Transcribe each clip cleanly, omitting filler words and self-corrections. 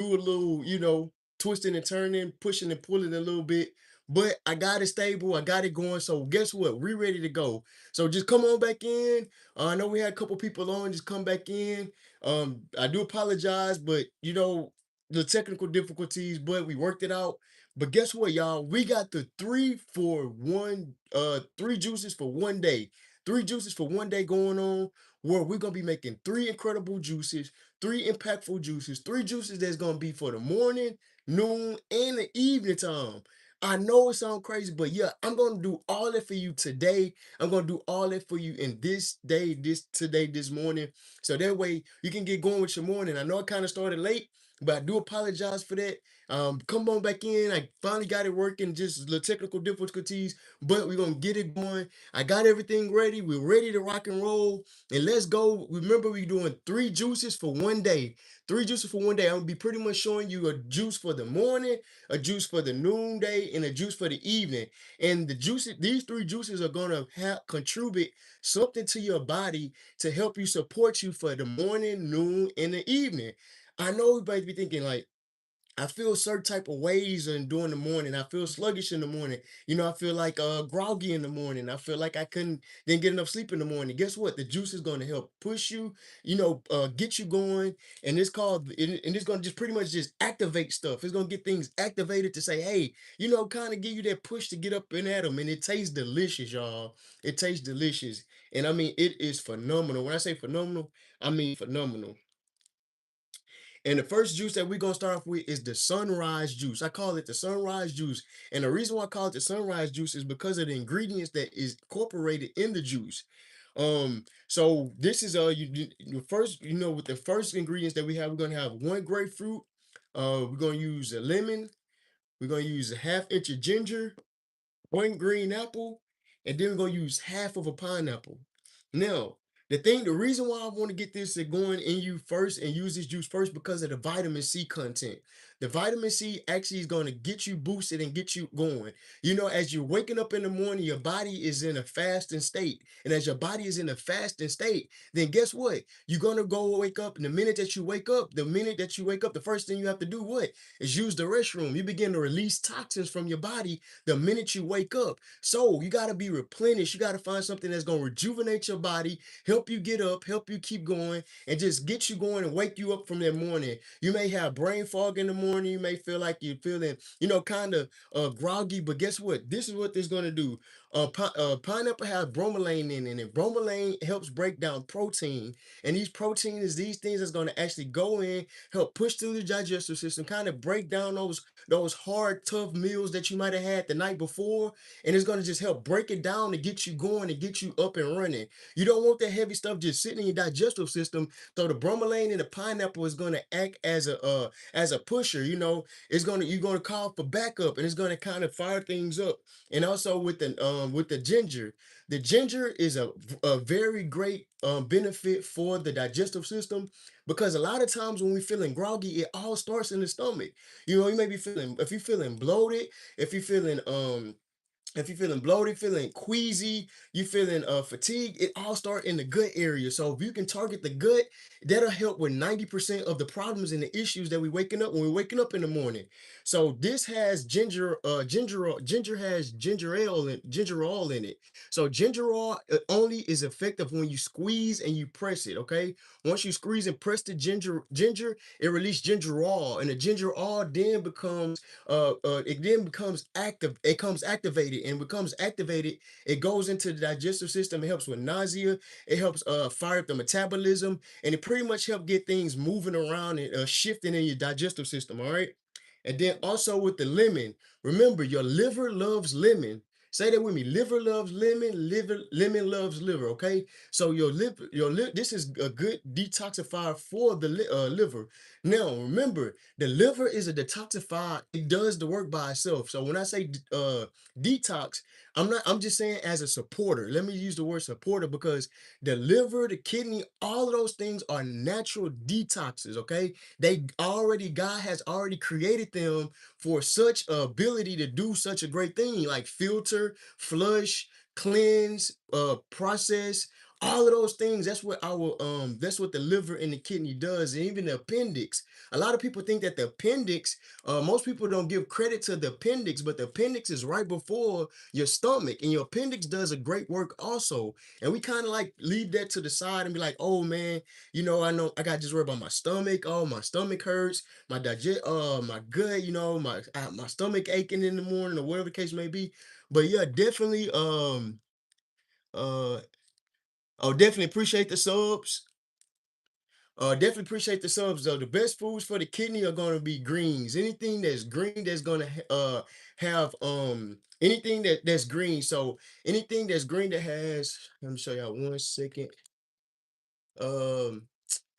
do a little, twisting and turning, pushing and pulling a little bit. But I got it stable. I got it going. So guess what? We ready to go. So just come on back in. I know we had a couple people on. Just come back in. I do apologize, but the technical difficulties, but we worked it out. But guess what, y'all? We got the 3 for 1, 3 juices for 1 day. 3 juices for 1 day going on where we're gonna be making 3 incredible juices, 3 impactful juices, 3 juices that's gonna be for the morning, noon, and the evening time. I know it sounds crazy, but yeah, I'm gonna do all that for you today. I'm gonna do all that for you in this day, this morning. So that way you can get going with your morning. I know I kind of started late, but I do apologize for that. Come on back in. I finally got it working, just the technical difficulties, but we're gonna get it going. I got everything ready. We're ready to rock and roll. And let's go. Remember, we're doing 3 juices for 1 day. 3 juices for 1 day. I'm gonna be pretty much showing you a juice for the morning, a juice for the noonday, and a juice for the evening. And these 3 juices are gonna contribute something to your body to help you support you for the morning, noon, and the evening. I know everybody be thinking like, I feel certain type of ways in during the morning. I feel sluggish in the morning. I feel like groggy in the morning. I feel like I didn't get enough sleep in the morning. Guess what? The juice is going to help push you, get you going. And it's going to just pretty much just activate stuff. It's going to get things activated to say, hey, kind of give you that push to get up and at them. And it tastes delicious, y'all. It tastes delicious. And I mean, it is phenomenal. When I say phenomenal, I mean phenomenal. And the first juice that we're gonna start off with is the sunrise juice. I call it the sunrise juice. And the reason why I call it the sunrise juice is because of the ingredients that is incorporated in the juice. So this is first, with the first ingredients that we have, we're gonna have 1 grapefruit, we're gonna use a lemon, we're gonna use a half inch of ginger, 1 green apple, and then we're gonna use half of a pineapple. Now, the reason why I want to get this going in you first and use this juice first because of the vitamin C content. The vitamin C actually is going to get you boosted and get you going. As you're waking up in the morning, your body is in a fasting state. And as your body is in a fasting state, then guess what? You're gonna go wake up. And the minute that you wake up, the first thing you have to do what? Is use the restroom. You begin to release toxins from your body the minute you wake up. So you got to be replenished. You got to find something that's going to rejuvenate your body, help you get up, help you keep going, and just get you going and wake you up from that morning. You may have brain fog in the morning. You may feel like you're feeling, kind of groggy, but guess what? This is what this going to do. Pineapple has bromelain in it, and bromelain helps break down protein. And these proteins is these things that's going to actually go in, help push through the digestive system, kind of break down those hard, tough meals that you might have had the night before, and it's gonna just help break it down and get you going and get you up and running. You don't want that heavy stuff just sitting in your digestive system. So the bromelain in the pineapple is gonna act as a pusher. You're gonna call for backup, and it's gonna kind of fire things up. And also with the ginger, the ginger is a very great benefit for the digestive system because a lot of times when we're feeling groggy, it all starts in the stomach. You may be feeling if you're feeling bloated, if you're feeling if you're feeling bloated, feeling queasy, you feeling fatigued, it all start in the gut area. So if you can target the gut, that'll help with 90% of the problems and the issues that we waking up when we're waking up in the morning. So this has ginger has ginger oil in it. So ginger oil only is effective when you squeeze and you press it. Okay, once you squeeze and press the ginger, it releases ginger oil, and the ginger oil then becomes active. It comes activated and becomes activated. It goes into the digestive system. It helps with nausea. It helps fire up the metabolism, and it pretty much help get things moving around and shifting in your digestive system. All right. And then also with the lemon, remember your liver loves lemon. Say that with me. Liver loves lemon. Lemon loves liver. Okay. So this is a good detoxifier for the liver. Now remember, the liver is a detoxifier. It does the work by itself. So when I say detox, I'm just saying as a supporter. Let me use the word supporter because the liver, the kidney, all of those things are natural detoxes. Okay. God has already created them for such ability to do such a great thing like filter, flush, cleanse, process. All of those things, that's what the liver and the kidney does, and even the appendix. A lot of people think that the appendix, most people don't give credit to the appendix, but the appendix is right before your stomach, and your appendix does a great work also. And we kind of like leave that to the side and be like, oh man, I know I got to just worry about my stomach. Oh, my stomach hurts, my gut, my stomach aching in the morning or whatever the case may be. But yeah, definitely, uh oh, definitely appreciate the subs. Definitely appreciate the subs though. The best foods for the kidney are gonna be greens. Anything that's green that's gonna have anything that's green. So anything that's green that has, let me show y'all 1 second. Um,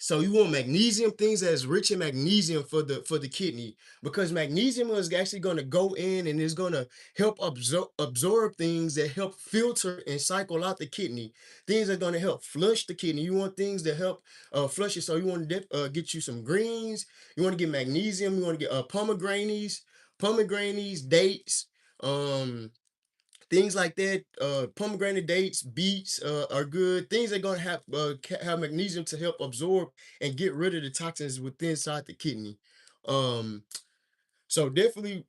so you want magnesium, things that's rich in magnesium for the kidney, because magnesium is actually going to go in and is going to help absorb things that help filter and cycle out the kidney. Things that are going to help flush the kidney. You want things to help flush it. So you want to get you some greens. You want to get magnesium. You want to get pomegranates, dates. Um, Things like that, pomegranate dates, beets, are good. Things that are gonna have magnesium to help absorb and get rid of the toxins within inside the kidney. Um, so definitely,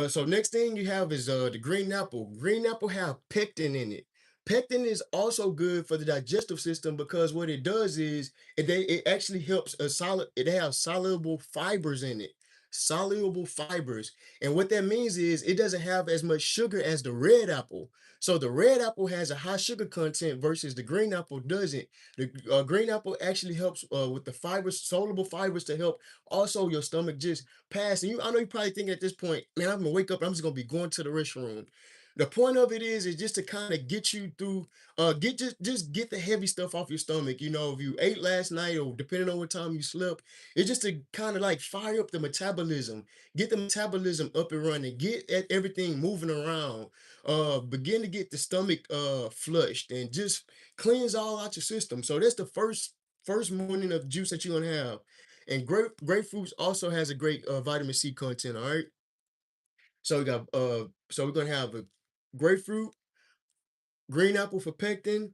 so next thing you have is the green apple. Green apple have pectin in it. Pectin is also good for the digestive system because what it does is it actually helps it has soluble fibers in it. Soluble fibers. And what that means is it doesn't have as much sugar as the red apple. So the red apple has a high sugar content versus the green apple doesn't. The green apple actually helps with the fibers, soluble fibers to help also your stomach just pass. And I know you're probably thinking at this point, man, I'm gonna wake up and I'm just gonna be going to the restroom. The point of it is just to kind of get you through, just get the heavy stuff off your stomach. If you ate last night or depending on what time you slept, it's just to kind of like fire up the metabolism, get the metabolism up and running, get everything moving around, begin to get the stomach flushed and just cleanse all out your system. So that's the first morning of juice that you're gonna have. And grapefruits also has a great vitamin C content. All right. So we're gonna have a grapefruit, green apple for pectin,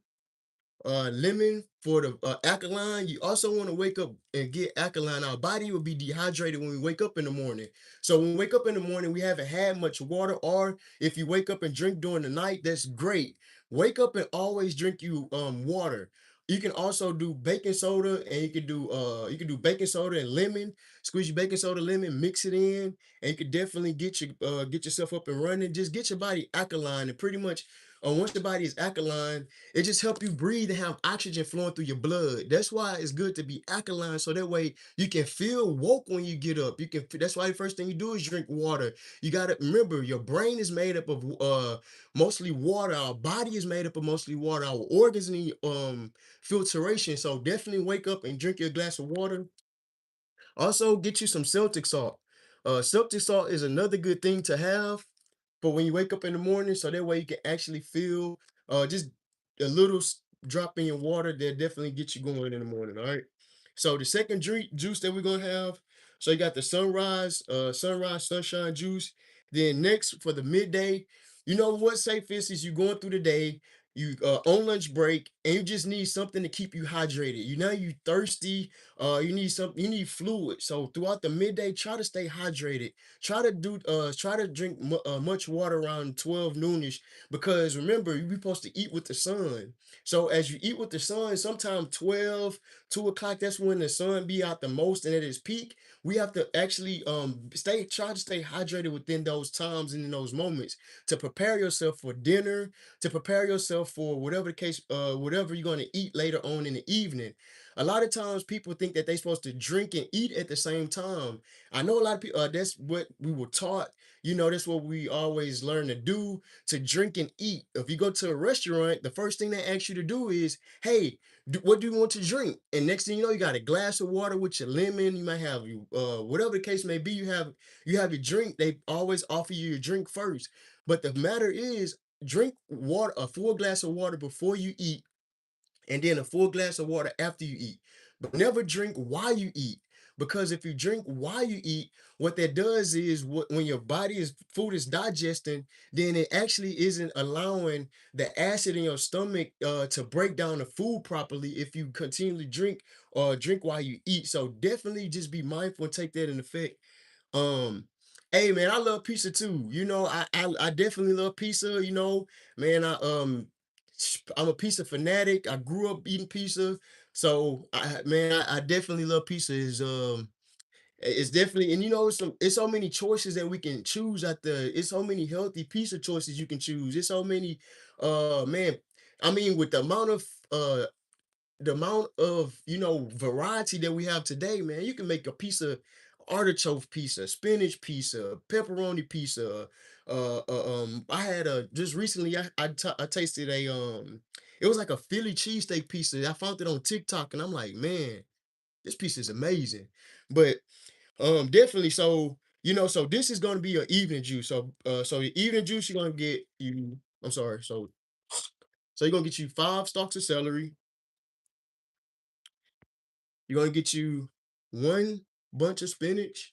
lemon for the alkaline. You also want to wake up and get alkaline. Our body will be dehydrated when we wake up in the morning. So when we wake up in the morning, we haven't had much water, or if you wake up and drink during the night, that's great. Wake up and always drink you water. You can also do baking soda, and you can do baking soda and lemon. Squeeze your baking soda, lemon, mix it in, and you can definitely get yourself up and running. Just get your body alkaline, and pretty much once your body is alkaline, it just help you breathe and have oxygen flowing through your blood. That's why it's good to be alkaline, so that way you can feel woke when you get up. That's why the first thing you do is drink water. You gotta remember your brain is made up of mostly water. Our body is made up of mostly water. Our organs need filtration. So definitely wake up and drink your glass of water. Also, get you some Celtic salt. Celtic salt is another good thing to have for when you wake up in the morning, so that way you can actually feel just a little drop in your water that definitely get you going in the morning. All right. So the second drink juice that we're gonna have. So you got the sunrise sunshine juice. Then next for the midday, you know what safe is you going through the day, you on lunch break, and you just need something to keep you hydrated. You thirsty, you need fluid. So throughout the midday, try to stay hydrated. Try to drink much water around 12 noonish, because remember you're supposed to eat with the sun. So as you eat with the sun, sometime 12, 2 o'clock, that's when the sun be out the most and at its peak. We have to actually try to stay hydrated within those times and in those moments to prepare yourself for dinner, to prepare yourself for whatever you're going to eat later on in the evening. A lot of times people think that they're supposed to drink and eat at the same time. I know a lot of people, that's what we were taught. That's what we always learn to do, to drink and eat. If you go to a restaurant, the first thing they ask you to do is, hey, what do you want to drink? And next thing you know, you got a glass of water with your lemon. You might have whatever the case may be. You have your drink. They always offer you your drink first. But the matter is, drink water, a full glass of water before you eat, and then a full glass of water after you eat. But never drink while you eat. because if you drink while you eat, what that does is when your body is food is digesting, then it actually isn't allowing the acid in your stomach to break down the food properly if you continually drink while you eat. So definitely just be mindful and take that in effect. um, Hey man, I love pizza too. I definitely love pizza. Man, I'm a pizza fanatic. I grew up eating pizza, so I definitely love pizza. It's definitely, and it's so many choices that we can choose at the. It's so many healthy pizza choices you can choose. It's so many, man. I mean, with the amount of variety that we have today, man, you can make a pizza, artichoke pizza, spinach pizza, pepperoni pizza. I had a just recently. I tasted it was like a Philly cheesesteak pizza. I found it on TikTok, and I'm like, man, this pizza is amazing. But definitely. So this is gonna be your evening juice. So your evening juice, you're gonna get you. I'm sorry. So you're gonna get you 5 stalks of celery. You're gonna get you one bunch of spinach.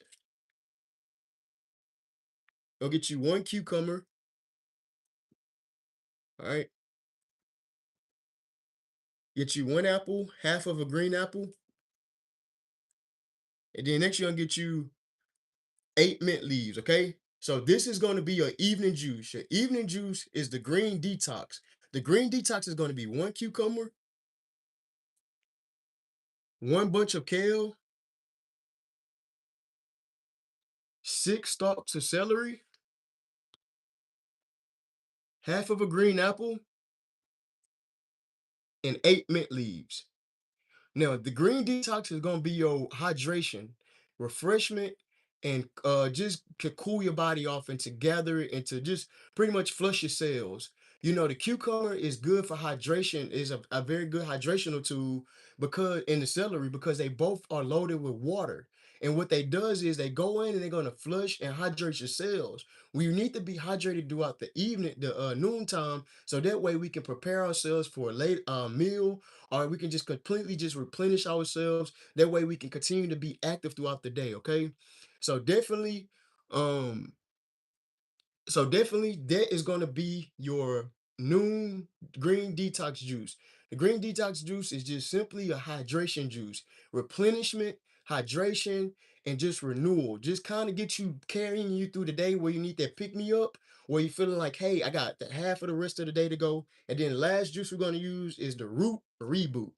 You'll get you one cucumber. All right. Get you one apple, half of a green apple, and then next you're gonna get you 8 mint leaves. Okay. So this is gonna be your evening juice. Your evening juice is the green detox. The green detox is gonna be one cucumber, one bunch of kale, 6 stalks of celery, half of a green apple, and 8 mint leaves. Now, the green detox is gonna be your hydration, refreshment, and just to cool your body off and to gather it and to just pretty much flush your cells. The cucumber is good for hydration, is a very good hydrational tool because in the celery, because they both are loaded with water. And what they does is they go in and they're gonna flush and hydrate your cells. We need to be hydrated throughout the evening, the noontime, so that way we can prepare ourselves for a late meal, or we can just completely just replenish ourselves. That way we can continue to be active throughout the day. Okay. So definitely, um, so definitely that is going to be your noon green detox juice. The green detox juice is just simply a hydration juice, replenishment, hydration, and just renewal. Just kind of get you carrying you through the day where you need that pick me up, where you're feeling like, hey, I got the half of the rest of the day to go. And then the last juice we're going to use is the root reboot.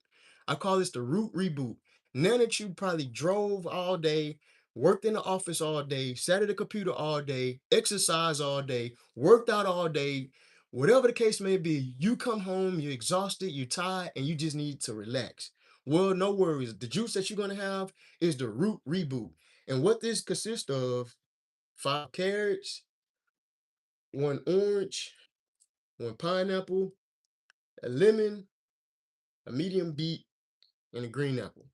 I call this the root reboot. Now that you probably drove all day, worked in the office all day, sat at a computer all day, exercised all day, worked out all day, whatever the case may be, you come home, you're exhausted, you're tired, and you just need to relax. Well, no worries. The juice that you're going to have is the root reboot. And what this consists of: 5 carrots, one orange, one pineapple, a lemon, a medium beet, and a green apple.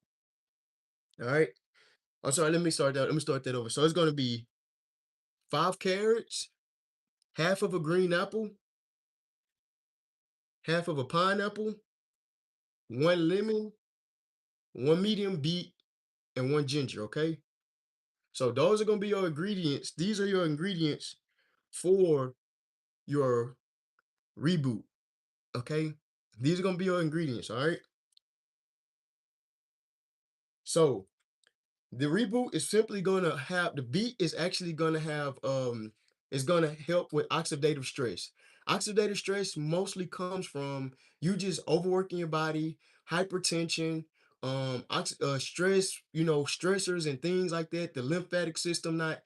All right. I'm sorry, let me start that. Let me start that over. So it's going to be 5 carrots, half of a green apple, half of a pineapple, one lemon, one medium beet, and one ginger. Okay. So those are going to be your ingredients. These are your ingredients for your reboot. Okay. These are going to be your ingredients. All right. So the reboot is simply going to have the beat is actually going to have is going to help with oxidative stress. Oxidative stress mostly comes from you just overworking your body, hypertension, stress, stressors and things like that, the lymphatic system not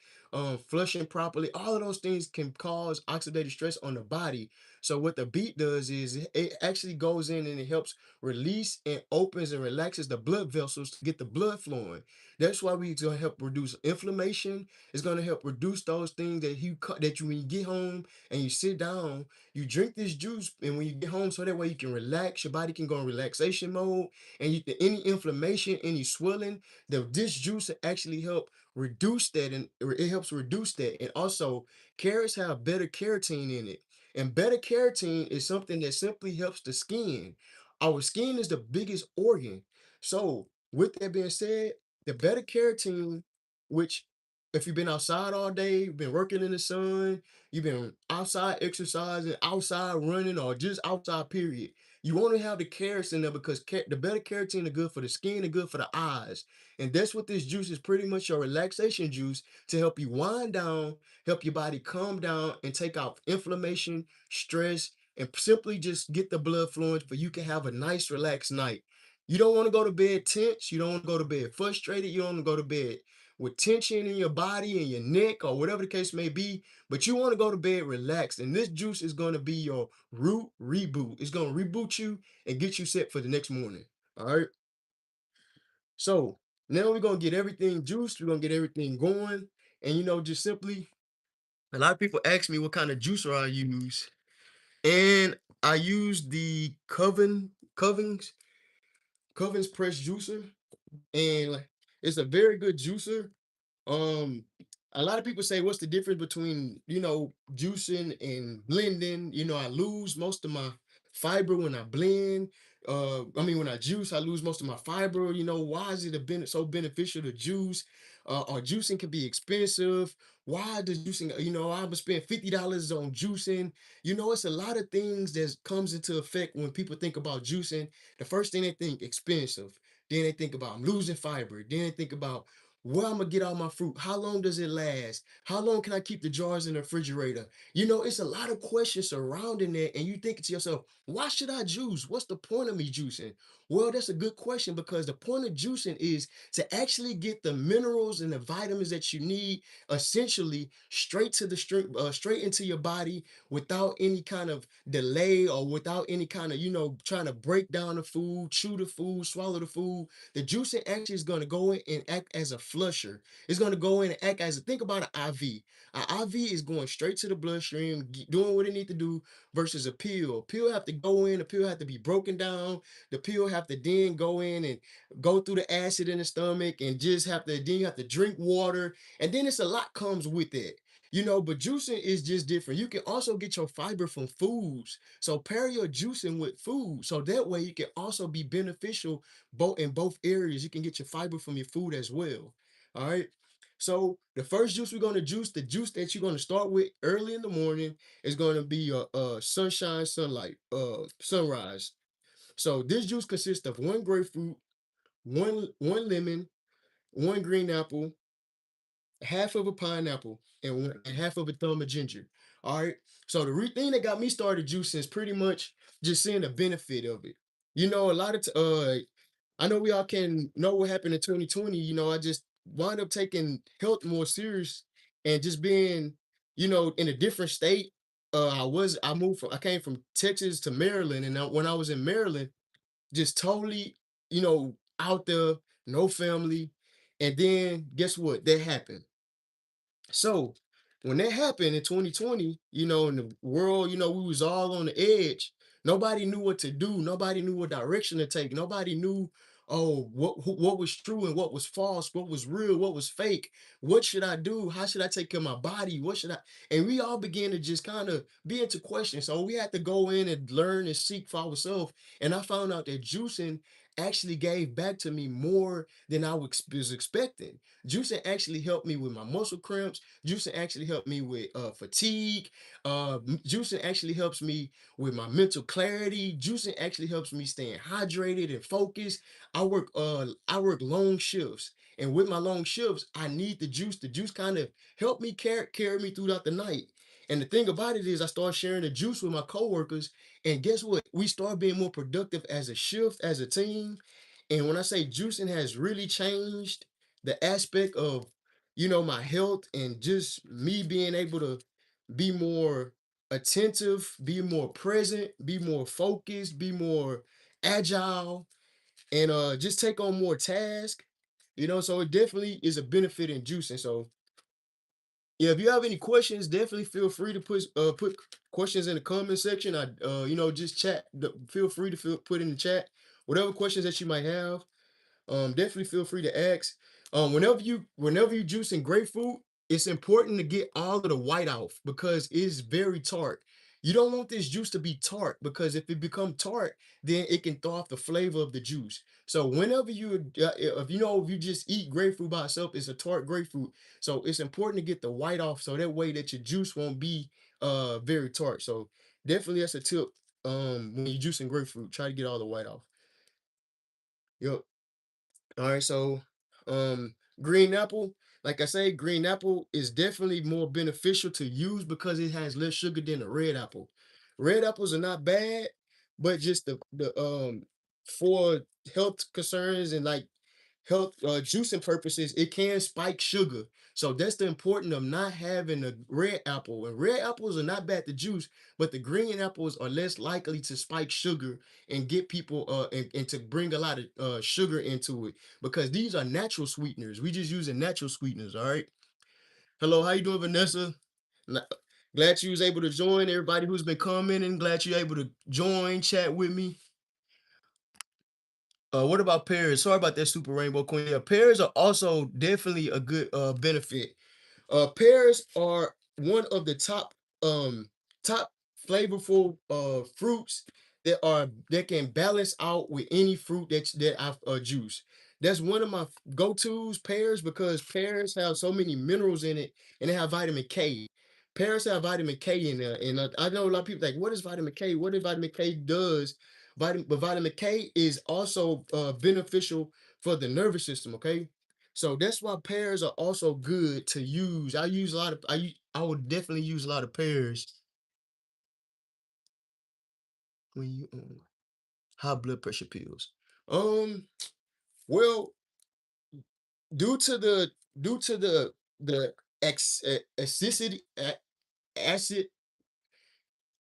flushing properly. All of those things can cause oxidative stress on the body. So what the beet does is it actually goes in and it helps release and opens and relaxes the blood vessels to get the blood flowing. That's why we're gonna help reduce inflammation. It's gonna help reduce those things that you when you get home and you sit down, you drink this juice, and when you get home, so that way you can relax, your body can go in relaxation mode, and any inflammation, any swelling, this juice will actually help reduce that, and it helps reduce that. And also, carrots have beta carotene in it, and beta carotene is something that simply helps the skin. Our skin is the biggest organ. So, with that being said, The beta carotene, which if you've been outside all day, been working in the sun, you've been outside exercising, outside running, or just outside, period. You want to have the carrots in there because the beta carotene are good for the skin and good for the eyes. And that's what this juice is, pretty much your relaxation juice to help you wind down, help your body calm down, and take out inflammation, stress, and simply just get the blood flowing for you can have a nice, relaxed night. You don't want to go to bed tense. You don't want to go to bed frustrated. You don't want to go to bed with tension in your body and your neck or whatever the case may be. But you want to go to bed relaxed. And this juice is going to be your root reboot. It's going to reboot you and get you set for the next morning. All right. So now we're going to get everything juiced. We're going to get everything going. And, just simply, a lot of people ask me what kind of juicer I use. And I use the Covens Press Juicer, and like, it's a very good juicer. Um, a lot of people say, what's the difference between, juicing and blending? I lose most of my fiber when I blend. When I juice, I lose most of my fiber. Why is it so beneficial to juice? Or juicing can be expensive. Why does juicing, I would spend $50 on juicing. It's a lot of things that comes into effect when people think about juicing. The first thing they think expensive. Then they think about I'm losing fiber. Then they think about where I'm gonna get all my fruit. How long does it last? How long can I keep the jars in the refrigerator? It's a lot of questions surrounding that, and you thinking to yourself, why should I juice? What's the point of me juicing? Well, that's a good question because the point of juicing is to actually get the minerals and the vitamins that you need, essentially straight into your body without any kind of delay or without any kind of trying to break down the food, chew the food, swallow the food. The juicing actually is going to go in and act as a flusher. It's going to go in and act as think about an IV. An IV is going straight to the bloodstream, doing what it need to do versus a pill. A pill have to go in, a pill have to be broken down. The pill have to then go in and go through the acid in the stomach and just have to then you have to drink water. And then it's a lot comes with it. But juicing is just different. You can also get your fiber from foods. So pair your juicing with food. So that way you can also be beneficial both areas. You can get your fiber from your food as well. All right. So the first juice we're going to juice, the juice that you're going to start with early in the morning is going to be sunshine, sunlight, sunrise. So this juice consists of one grapefruit, one lemon, one green apple, half of a pineapple, and half of a thumb of ginger. All right. So the thing that got me started juicing is pretty much just seeing the benefit of it. A lot of I know we all can know what happened in 2020. I just wound up taking health more serious and just being, in a different state. I came from Texas to Maryland, and when I was in Maryland, just totally, out there, no family. And then guess what? That happened. So when that happened in 2020, in the world, we was all on the edge. Nobody knew what to do. Nobody knew what direction to take. Nobody knew, oh, what was true and what was false, what was real, what was fake. What should I do? How should I take care of my body? What should I? And we all began to just kind of be into questions. So we had to go in and learn and seek for ourselves. And I found out that juicing actually gave back to me more than I was expecting. Juicing actually helped me with my muscle cramps. Juicing actually helped me with fatigue. Juicing actually helps me with my mental clarity. Juicing actually helps me staying hydrated and focused. I work long shifts. And with my long shifts, I need the juice. The juice kind of helped me carry me throughout the night. And the thing about it is I started sharing the juice with my coworkers. And guess what? We started being more productive as a shift, as a team. And when I say juicing has really changed the aspect of my health and just me being able to be more attentive, be more present, be more focused, be more agile, and just take on more tasks. So it definitely is a benefit in juicing. So yeah, if you have any questions, definitely feel free to put questions in the comment section. Just chat. Feel free to put in the chat whatever questions that you might have. Definitely feel free to ask. Whenever you juicing grapefruit, it's important to get all of the white out because it's very tart. You don't want this juice to be tart because if it become tart, then it can throw off the flavor of the juice. So whenever you, if you know, if you just eat grapefruit by itself, it's a tart grapefruit. So it's important to get the white off so that way that your juice won't be very tart. So definitely that's a tip. When you're juicing grapefruit, try to get all the white off. Yep. All right, so green apple, like I say, green apple is definitely more beneficial to use because it has less sugar than a red apple. Red apples are not bad, but just the for health concerns and like health juicing purposes, it can spike sugar. So that's the important of not having a red apple. And red apples are not bad to juice, but the green apples are less likely to spike sugar and get people and to bring a lot of sugar into it because these are natural sweeteners. We just using natural sweeteners, all right? Hello, how you doing, Vanessa? Na- Glad you was able to join. Everybody who's been commenting, glad you're able to join, chat with me. What about pears? Sorry about that, Super Rainbow Queen. Yeah, pears are also definitely a good benefit. Pears are one of the top flavorful fruits that can balance out with any fruit that I've juice. That's one of my go-tos, pears, because pears have so many minerals in it and they have vitamin K. Pears have vitamin K in there, and I know a lot of people like, what is vitamin K? What is vitamin K does? But vitamin K is also beneficial for the nervous system. Okay, so that's why pears are also good to use. I use a lot of I would definitely use a lot of pears when you high blood pressure pills. Um, well, due to the due to the acidity acid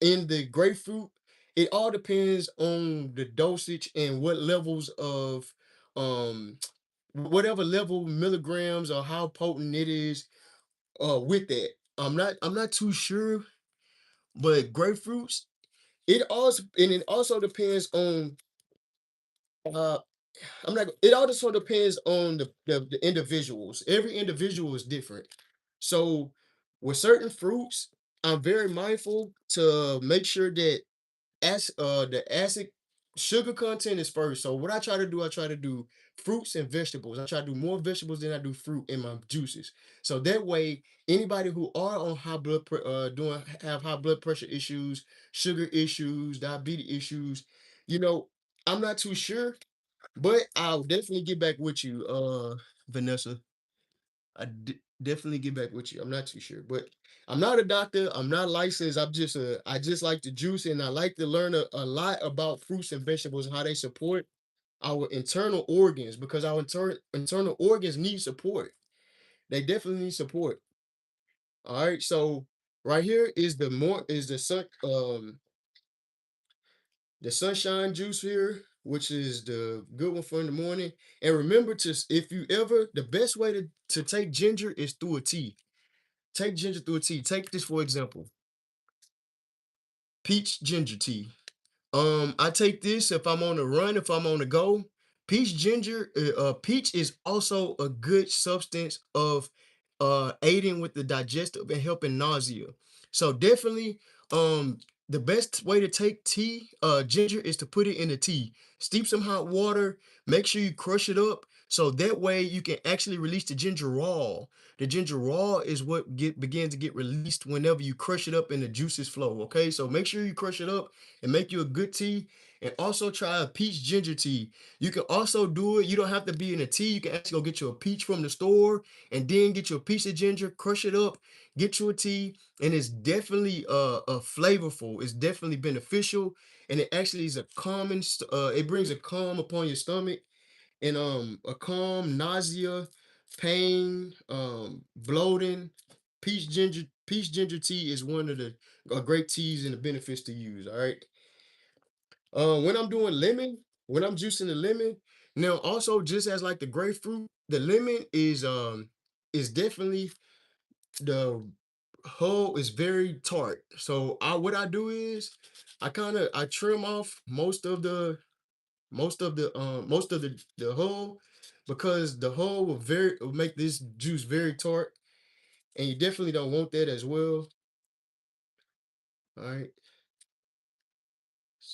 in the grapefruit, it all depends on the dosage and what levels of um whatever level milligrams or how potent it is with that. I'm not too sure, but grapefruits, it also depends on uh it also depends on the individuals. Every individual is different. So with certain fruits, I'm very mindful to make sure that the acid sugar content is first. So what I try to do fruits and vegetables. I try to do more vegetables than I do fruit in my juices. So that way, anybody who are on doing have high blood pressure issues, sugar issues, diabetes issues, you know, I'm not too sure, but I'll definitely get back with you, Vanessa. Definitely get back with you. I'm not too sure, but I'm not a doctor. I'm not licensed. I just like to juice and I like to learn a lot about fruits and vegetables and how they support our internal organs because our internal organs need support. They definitely need support. All right. So right here is the sunshine juice here, which is the good one for in the morning. And remember if you ever, the best way to take ginger is through a tea. Take ginger through a tea. Take this for example. Peach ginger tea. I take this if I'm on the run, if I'm on the go. Peach is also a good substance of aiding with the digestive and helping nausea. So definitely, the best way to take ginger is to put it in a tea. Steep some hot water, make sure you crush it up. So that way you can actually release the ginger raw. The ginger raw is what begins to get released whenever you crush it up and the juices flow. Okay, so make sure you crush it up and make you a good tea. And also try a peach ginger tea. You can also do it. You don't have to be in a tea. You can actually go get you a peach from the store and then get you a piece of ginger, crush it up, get you a tea, and it's definitely flavorful. It's definitely beneficial, and it actually is it brings a calm upon your stomach and a calm nausea, pain, bloating. Peach ginger tea is one of the great teas and the benefits to use. All right. When I'm doing lemon, when I'm juicing the lemon, now also just as like the grapefruit, the lemon is definitely the hull is very tart. So what I do is I trim off most of the hull because the hull will make this juice very tart, and you definitely don't want that as well. All right.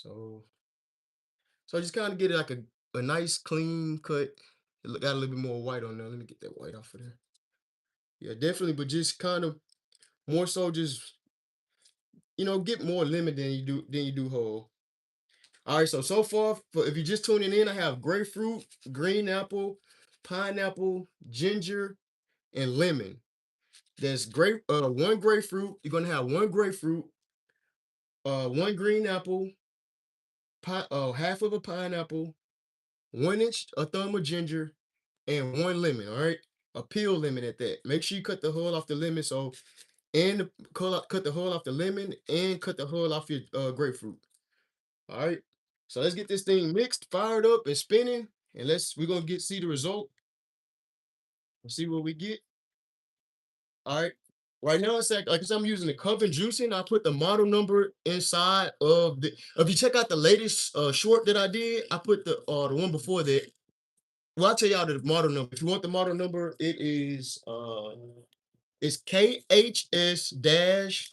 So so just kind of get it like a nice clean cut. Got a little bit more white on there. Let me get that white off of there. Yeah, definitely, but just kind of more so just get more lemon than you do whole. All right, so far, for if you're just tuning in, I have grapefruit, green apple, pineapple, ginger, and lemon. There's one grapefruit. You're gonna have one grapefruit, one green apple, half of a pineapple, 1 inch a thumb of ginger, and one lemon. All right, a peel lemon at that. Make sure you cut the hull off the lemon. Cut the hull off the lemon and cut the hull off your grapefruit. All right. So let's get this thing mixed, fired up, and spinning, and we're gonna see the result and see what we get. All right. Right now, it's like I said, I'm using the Coven juicing. I put the model number inside of the. If you check out the latest short that I did, I put the one before that. Well, I'll tell y'all the model number. If you want the model number, it's KHS dash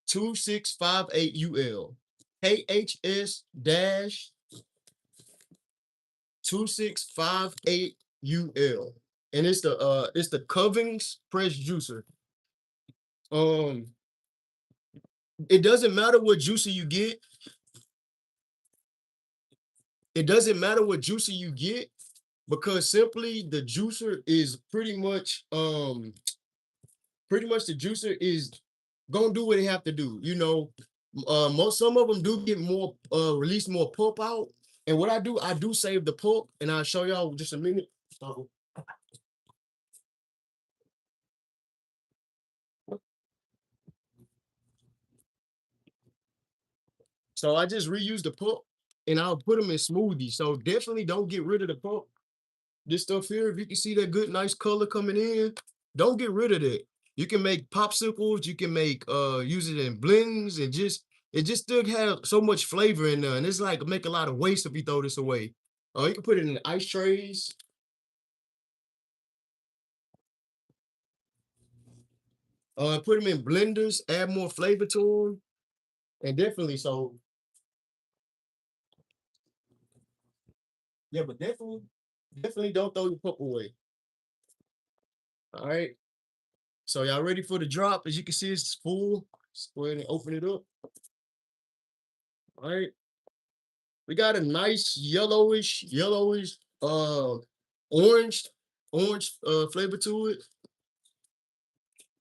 2658 UL. KHS dash 2658 UL. And it's the Covings press juicer. Um, it doesn't matter what juicer you get. It doesn't matter what juicer you get because simply the juicer is pretty much the juicer is gonna do what they have to do. Some of them do get more release more pulp out. And what I do save the pulp, and I'll show y'all just a minute. So, so I just reuse the pulp and I'll put them in smoothies. So definitely don't get rid of the pulp. This stuff here, if you can see that good, nice color coming in, don't get rid of that. You can make popsicles, you can use it in blends, and it just still have so much flavor in there. And it's like make a lot of waste if you throw this away. You can put it in the ice trays, put them in blenders, add more flavor to them, and definitely yeah, but definitely don't throw your pulp away. All right. So y'all ready for the drop? As you can see, it's full. Let's go ahead and open it up. All right. We got a nice yellowish, orange, flavor to it.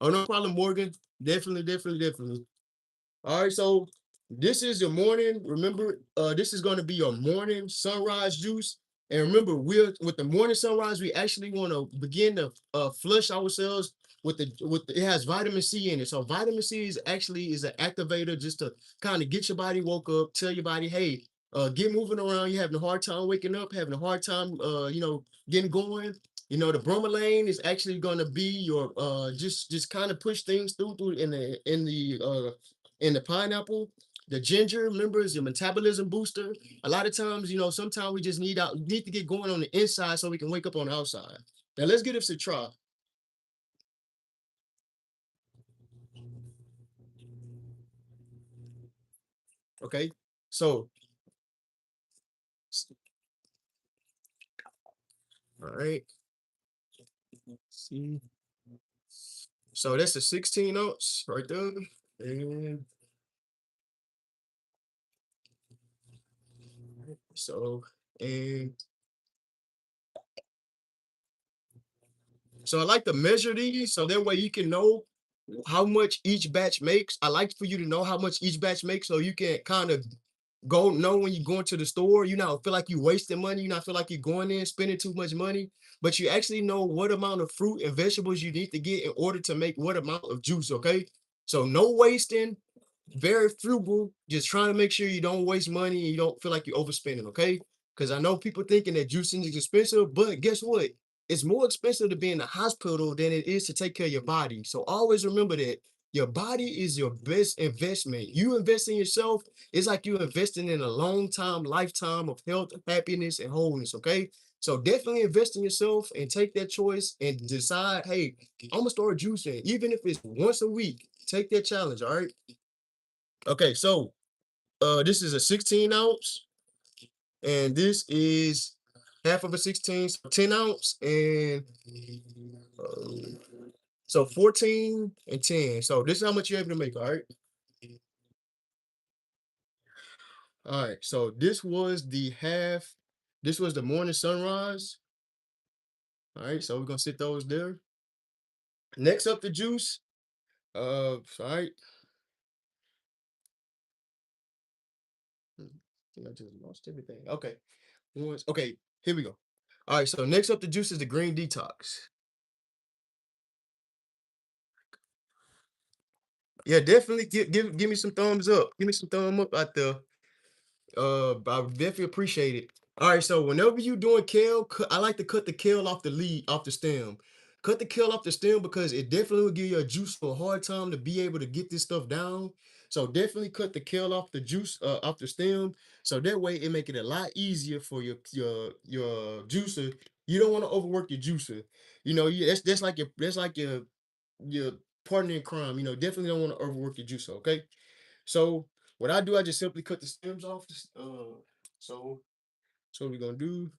Oh, no problem, Morgan. Definitely. All right, so this is your morning. Remember, this is going to be your morning sunrise juice. And remember, with the morning sunrise, we actually want to begin to flush ourselves it has vitamin C in it. So vitamin C is an activator just to kind of get your body woke up, tell your body, hey, get moving around. You're having a hard time waking up, having a hard time, getting going. The bromelain is actually going to be your just kind of push things through in the pineapple. The ginger, remember, is your metabolism booster. A lot of times, sometimes we just need to get going on the inside so we can wake up on the outside. Now let's get this a try. Okay. So, all right. See. So that's a 16 ounce right there. And so, and so I like to measure these so that way you can know how much each batch makes. I like for you to know how much each batch makes so you can kind of go know when you're going to the store. You not feel like you're wasting money. You not feel like you're going in spending too much money, but you actually know what amount of fruit and vegetables you need to get in order to make what amount of juice. Okay, so no wasting, very frugal, just trying to make sure you don't waste money and you don't feel like you're overspending, okay? Because I know people thinking that juicing is expensive, but guess what? It's more expensive to be in the hospital than it is to take care of your body. So always remember that your body is your best investment. You invest in yourself, it's like you're investing in a long time, lifetime of health, happiness, and wholeness, okay? So definitely invest in yourself and take that choice and decide, hey, I'm gonna start juicing, even if it's once a week. Take that challenge, all right? Okay, so This is a 16 ounce, and this is half of a 16, so 10 ounce, and so 14 and 10. So this is how much you're able to make. All right. All right. So this was the half. This was the morning sunrise. All right. So we're gonna sit those there. Next up, the juice. All right. I think I just lost everything. Okay. Okay. Here we go. All right. So next up, the juice is the green detox. Yeah, definitely give me some thumbs up. Give me some thumb up out there. I would definitely appreciate it. All right, so whenever you doing kale, I like to cut the kale off the lead, off the stem. Cut the kale off the stem because it definitely will give your juice a hard time to be able to get this stuff down. So definitely cut the kale off the juice, off the stem. So that way it make it a lot easier for your juicer. You don't want to overwork your juicer. That's like your partner in crime. Definitely don't want to overwork your juicer. Okay. So what I do, I just simply cut the stems off. So so what we're gonna do,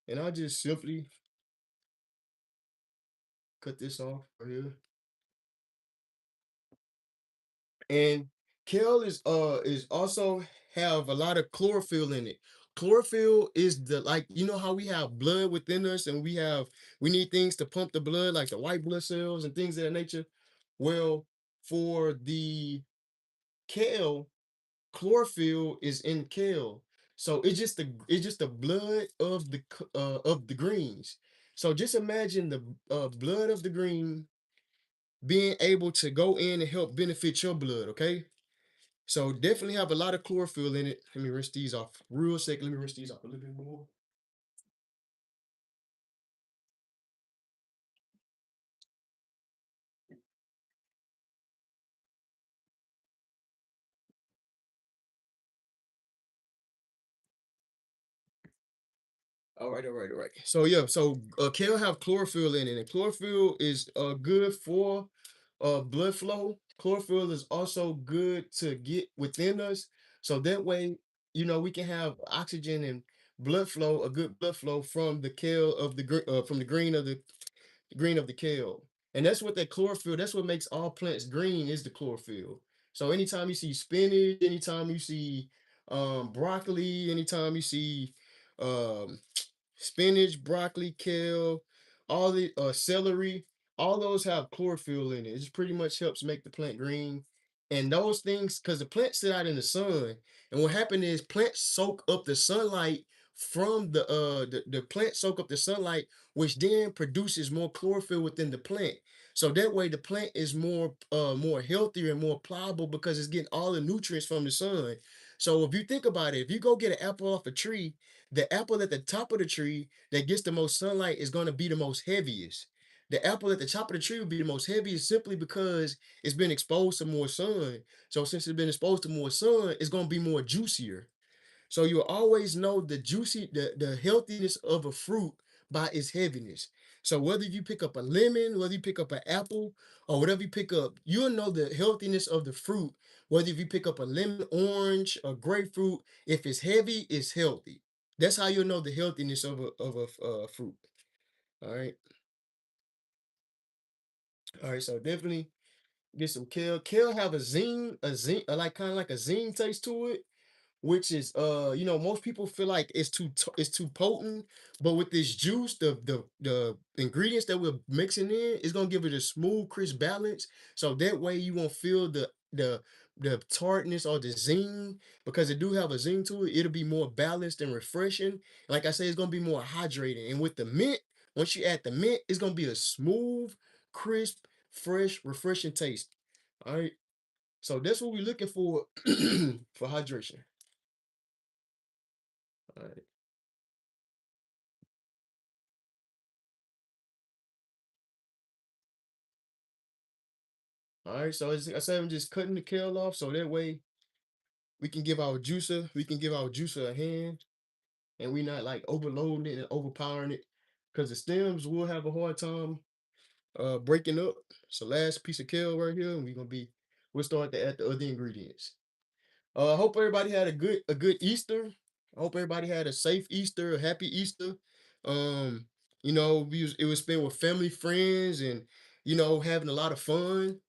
and I just simply cut this off right here. And kale is also have a lot of chlorophyll in it. Chlorophyll is the like how we have blood within us and we need things to pump the blood like the white blood cells and things of that nature. Well, for the kale, chlorophyll is in kale. So it's just the blood of the greens. So just imagine the blood of the green being able to go in and help benefit your blood, okay? So definitely have a lot of chlorophyll in it. Let me rinse these off real second. Let me rinse these off a little bit more. All right, all right, all right. So yeah, so kale have chlorophyll in it, and chlorophyll is good for blood flow. Chlorophyll is also good to get within us, so that way we can have oxygen and blood flow, a good blood flow from the kale from the green of the kale. And that's what that chlorophyll, that's what makes all plants green is the chlorophyll. So anytime you see spinach, anytime you see broccoli, anytime you see um spinach, broccoli, kale, all the celery, all those have chlorophyll in it. It just pretty much helps make the plant green. And those things, because the plants sit out in the sun, and what happened is plants soak up the sunlight from the plant soak up the sunlight, which then produces more chlorophyll within the plant. So that way the plant is more healthier and more pliable because it's getting all the nutrients from the sun. So if you think about it, if you go get an apple off a tree, the apple at the top of the tree that gets the most sunlight is going to be the most heaviest. The apple at the top of the tree will be the most heaviest simply because it's been exposed to more sun. So since it's been exposed to more sun, it's going to be more juicier. So you'll always know the healthiness of a fruit by its heaviness. So whether you pick up a lemon, whether you pick up an apple, or whatever you pick up, you'll know the healthiness of the fruit. Whether if you pick up a lemon, orange, or grapefruit, if it's heavy, it's healthy. That's how you'll know the healthiness of a fruit. All right, all right. So definitely get some kale. Kale have like kind of like a zing taste to it, which is most people feel like it's too potent, but with this juice, the ingredients that we're mixing in is gonna give it a smooth crisp balance, so that way you won't feel the tartness or the zing, because it do have a zing to it. It'll be more balanced and refreshing. Like I say, it's gonna be more hydrating, and with the mint, once you add the mint, it's gonna be a smooth, crisp, fresh, refreshing taste. All right, so that's what we're looking for for hydration. All right. All right, so as I said, I'm just cutting the kale off so that way we can give our juicer a hand, and we not like overloading it and overpowering it, because the stems will have a hard time breaking up. So last piece of kale right here, and we'll start to add the other ingredients. I hope everybody had a good Easter. I hope everybody had a safe Easter, a happy Easter. Um, it was spent with family, friends, and having a lot of fun.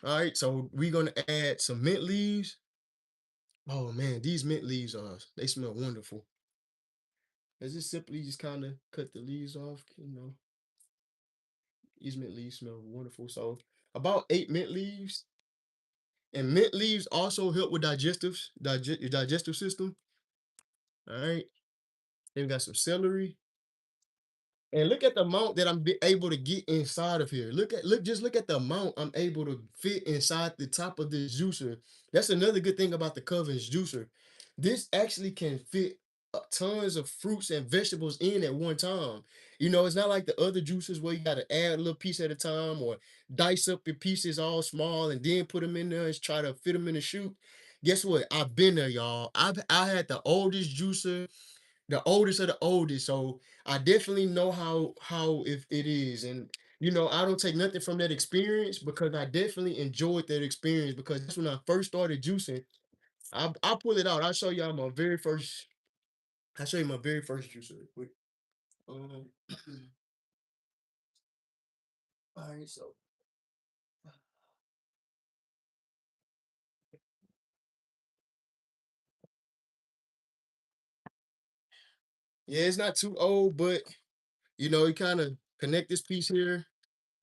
All right, so we're gonna add some mint leaves. Oh man, these mint leaves they smell wonderful. Let's just simply just kind of cut the leaves off. These mint leaves smell wonderful. So about 8 mint leaves. And mint leaves also help with your digestive system. All right. Then we got some celery. And look at the amount that able to get inside of here. Look at the amount I'm able to fit inside the top of this juicer. That's another good thing about the Covens juicer. This actually can fit tons of fruits and vegetables in at one time. It's not like the other juicers where you got to add a little piece at a time or dice up your pieces all small and then put them in there and try to fit them in the chute. Guess what? I've been there, y'all. I had the oldest juicer, the oldest of the oldest. So I definitely know how if it is. And I don't take nothing from that experience because I definitely enjoyed that experience because that's when I first started juicing. I'll pull it out. I'll show you my very first juicer real quick. Um all right, so yeah, it's not too old, but you kind of connect this piece here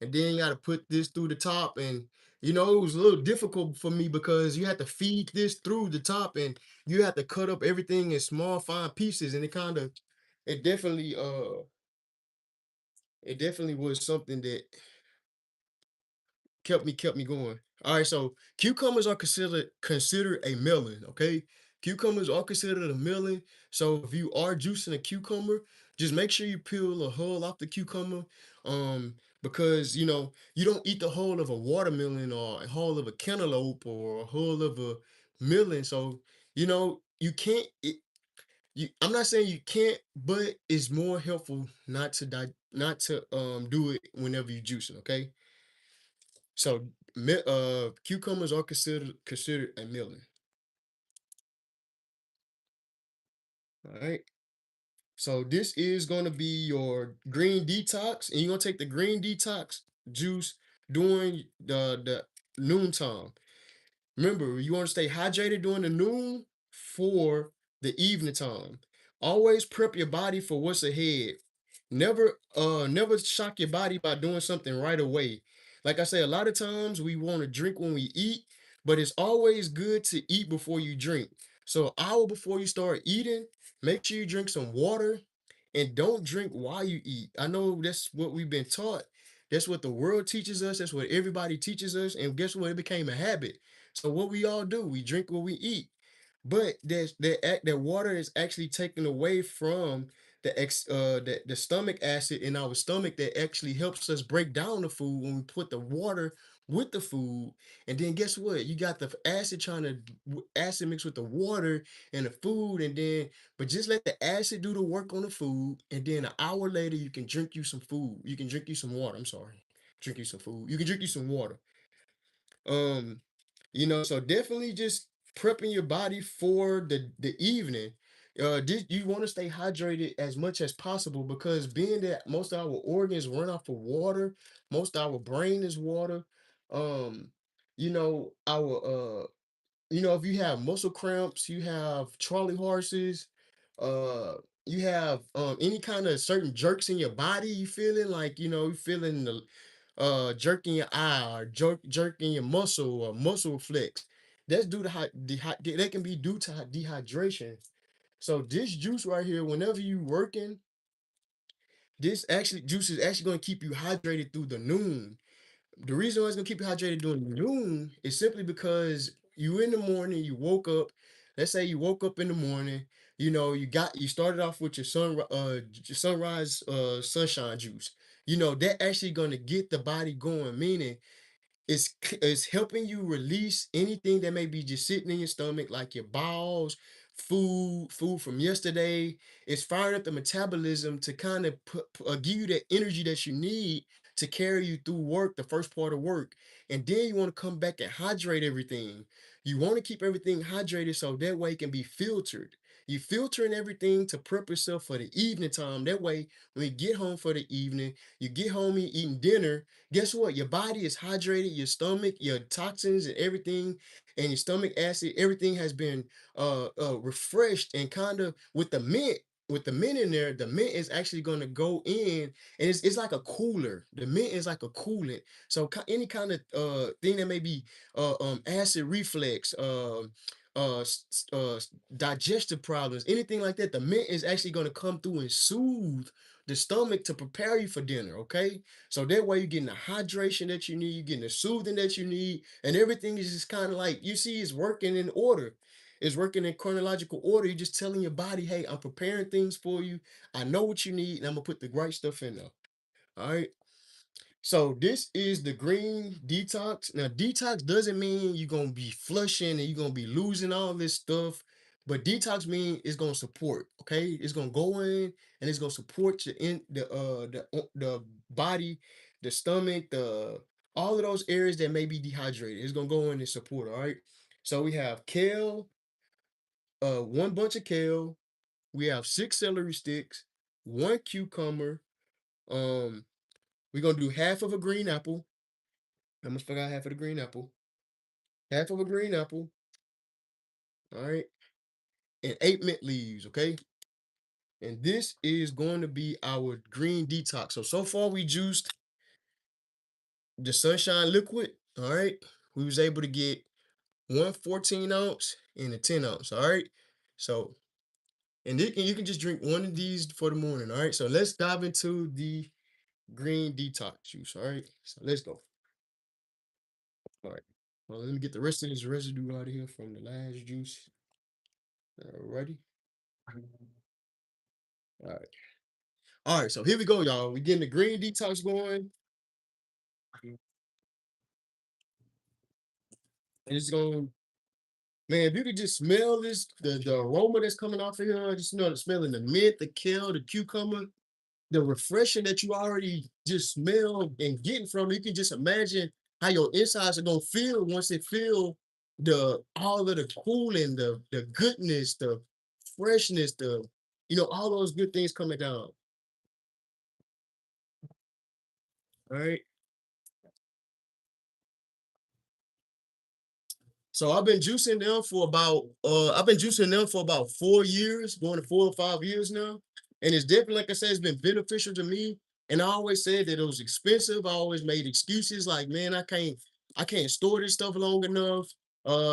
and then you got to put this through the top. And it was a little difficult for me because you had to feed this through the top and you had to cut up everything in small fine pieces. And it definitely it definitely was something that kept me going. All right, so cucumbers are considered a melon. Okay, cucumbers are considered a melon. So if you are juicing a cucumber, just make sure you peel a hull off the cucumber. Because you don't eat the whole of a watermelon or a whole of a cantaloupe or a whole of a melon. So you can't. I'm not saying you can't, but it's more helpful not to do it whenever you juicing. Okay. So, cucumbers are considered a melon. All right. So this is going to be your green detox, and you're gonna take the green detox juice during the noontime. Remember, you want to stay hydrated during the noon for the evening time. Always prep your body for what's ahead. Never shock your body by doing something right away. Like I say, a lot of times we want to drink when we eat, but it's always good to eat before you drink. So an hour before you start eating, make sure you drink some water and don't drink while you eat. I know that's what we've been taught. That's what the world teaches us. That's what everybody teaches us. And guess what? It became a habit. So what we all do, we drink what we eat. But that water is actually taken away from the stomach acid in our stomach that actually helps us break down the food when we put the water with the food. And then guess what? You got the acid acid mixed with the water and the food, and then but just let the acid do the work on the food, and then an hour later you can drink you some food. You can drink you some water. I'm sorry. Drink you some food. You can drink you some water. Um, so definitely just prepping your body for the evening. You want to stay hydrated as much as possible because being that most of our organs run off of water, most of our brain is water. Um, our if you have muscle cramps, you have Charlie horses, uh, you have any kind of certain jerks in your body, you feeling like you feeling the jerking your eye or jerking your muscle or muscle flex. That's due to that can be due to dehydration. So this juice right here, whenever you working, this actually juice is actually going to keep you hydrated through the noon. The reason why it's gonna keep you hydrated during noon is simply because you in the morning, you woke up. Let's say you woke up in the morning. You started off with your sunrise sunshine juice. That actually gonna get the body going. Meaning it's helping you release anything that may be just sitting in your stomach, like your bowels, food from yesterday. It's firing up the metabolism to kind of give you that energy that you need to carry you through work, the first part of work. And then you want to come back and hydrate everything. You want to keep everything hydrated so that way it can be filtered. You filtering everything to prep yourself for the evening time. That way, when you get home for the evening, you get home, you eating dinner. Guess what? Your body is hydrated, your stomach, your toxins and everything, and your stomach acid, everything has been refreshed and kind of with the mint. With the mint in there, the mint is actually going to go in, and it's like a cooler. The mint is like a coolant. So any kind of thing that may be acid reflux, digestive problems, anything like that, the mint is actually going to come through and soothe the stomach to prepare you for dinner. Okay, so that way you're getting the hydration that you need, you're getting the soothing that you need, and everything is just kind of like you see it's working in order. It's working in chronological order. You're just telling your body, hey, I'm preparing things for you. I know what you need, and I'm gonna put the right stuff in there. All right. So this is the green detox. Now, detox doesn't mean you're gonna be flushing and you're gonna be losing all this stuff, but detox means it's gonna support. Okay, it's gonna go in and it's gonna support your in the body, the stomach, the all of those areas that may be dehydrated. It's gonna go in and support. All right. So we have kale, one bunch of kale. We have six celery sticks, one cucumber. Um, we're gonna do half of a green apple. I almost forgot half of the green apple. Half of a green apple. All right. And 8 mint leaves. Okay. And this is going to be our green detox. So far we juiced the sunshine liquid. All right. We was able to get one 14 ounce and a 10 ounce. All right. So, and you can just drink one of these for the morning. All right. So let's dive into the green detox juice. All right. So let's go. All right. Well, let me get the rest of this residue out of here from the last juice. All righty. All right. All right, so here we go, y'all. We getting the green detox going. And it's going, man, if you could just smell this, the aroma that's coming off of here, just smelling the mint, the kale, the cucumber, the refreshing that you already just smell and getting from it. You can just imagine how your insides are gonna feel once they feel the all of the cooling, the goodness, the freshness, the all those good things coming down. All right. So I've been juicing them for about 4 years, going to 4 or 5 years now. And it's definitely, like I said, it's been beneficial to me. And I always said that it was expensive. I always made excuses like, man, I can't store this stuff long enough.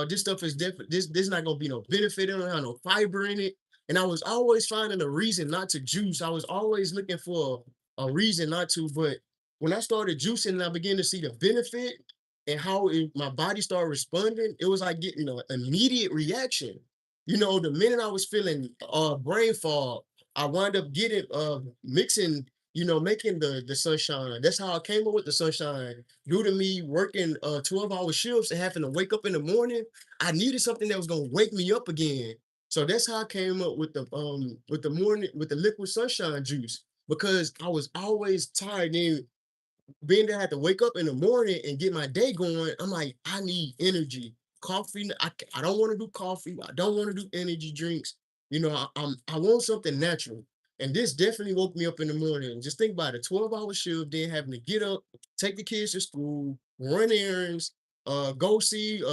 This stuff is different. This not gonna be no benefit. It don't have no fiber in it. And I was always finding a reason not to juice. I was always looking for a reason not to. But when I started juicing and I began to see the benefit, and how my body started responding, it was like getting an immediate reaction. The minute I was feeling brain fog, I wound up getting mixing, making the sunshine. That's how I came up with the sunshine. Due to me working 12-hour shifts and having to wake up in the morning, I needed something that was gonna wake me up again. So that's how I came up with the morning with the liquid sunshine juice because I was always tired. And being that I had to wake up in the morning and get my day going, I'm like, I need energy. Coffee, I don't want to do coffee. I don't want to do energy drinks. I want something natural. And this definitely woke me up in the morning. Just think about it, 12-hour shift, then having to get up, take the kids to school, run errands, go check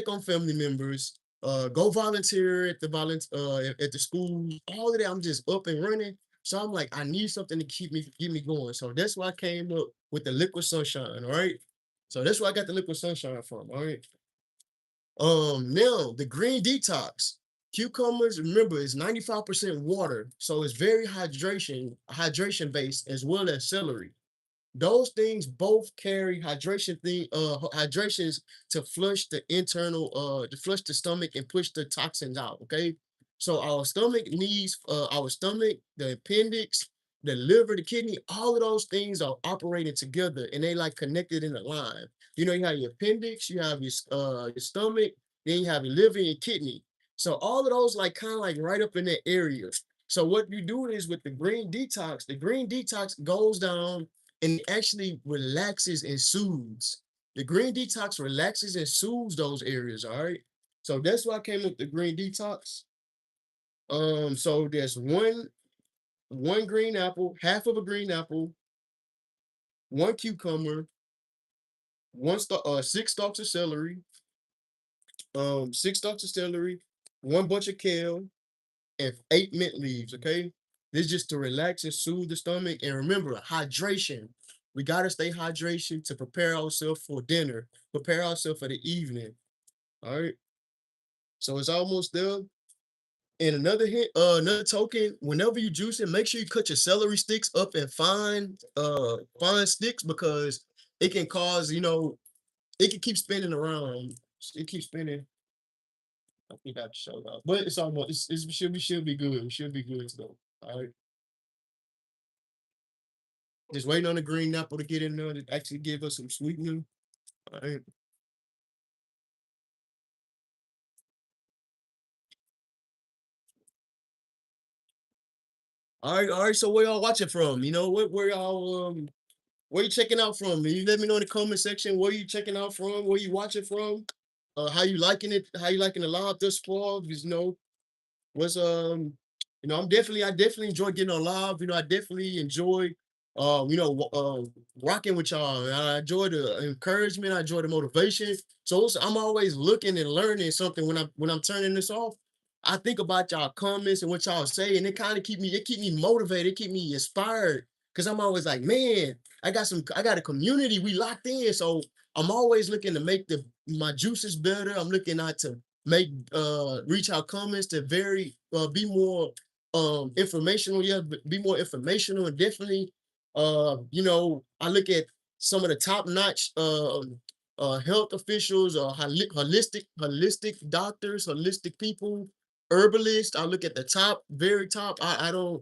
on family members, go volunteer at the school. All of that, I'm just up and running. So I'm like, I need something to keep me going. So that's why I came up with the liquid sunshine. All right. So that's where I got the liquid sunshine from. All right. Now the green detox. Cucumbers, remember, is 95% water. So it's very hydration based as well as celery. Those things both carry hydrations to flush the to flush the stomach and push the toxins out. Okay. So our stomach, the appendix, the liver, the kidney, all of those things are operating together and they like connected in a line. You have your appendix, you have your stomach, then you have your liver and your kidney. So all of those like kind of like right up in that area. So what you do is with the green detox goes down and it actually relaxes and soothes. The green detox relaxes and soothes those areas. All right. So that's why I came up with the green detox. So there's one green apple, half of a green apple, one cucumber, six stalks of celery, six stalks of celery, one bunch of kale, and eight mint leaves. Okay, this is just to relax and soothe the stomach. And remember, hydration. We gotta stay hydration to prepare ourselves for dinner, prepare ourselves for the evening. All right, so it's almost there. And another hint, another token, whenever you juice it, make sure you cut your celery sticks up in fine sticks because it can cause, it can keep spinning around. It keeps spinning. I think I have to show that. But it's almost it should be good. It should be good though. All right. Just waiting on the green apple to get in there to actually give us some sweetening. All right. All right. So where y'all watching from? Where y'all where you checking out from? You let me know in the comment section where you checking out from, where you watching from, how you liking it, how you liking the live thus far. Because was I definitely enjoy getting on live. I definitely enjoy rocking with y'all. I enjoy the encouragement, I enjoy the motivation. So I'm always looking and learning something when I'm turning this off. I think about y'all comments and what y'all say, and it kind of keep me motivated, it keep me inspired. Cause I'm always like, man, I got a community, we locked in. So I'm always looking to make my juices better. I'm looking not to make reach out comments to be more informational. Yeah, be more informational, and definitely I look at some of the top notch health officials, holistic doctors, holistic people, herbalists. I look at the top, very top. I don't,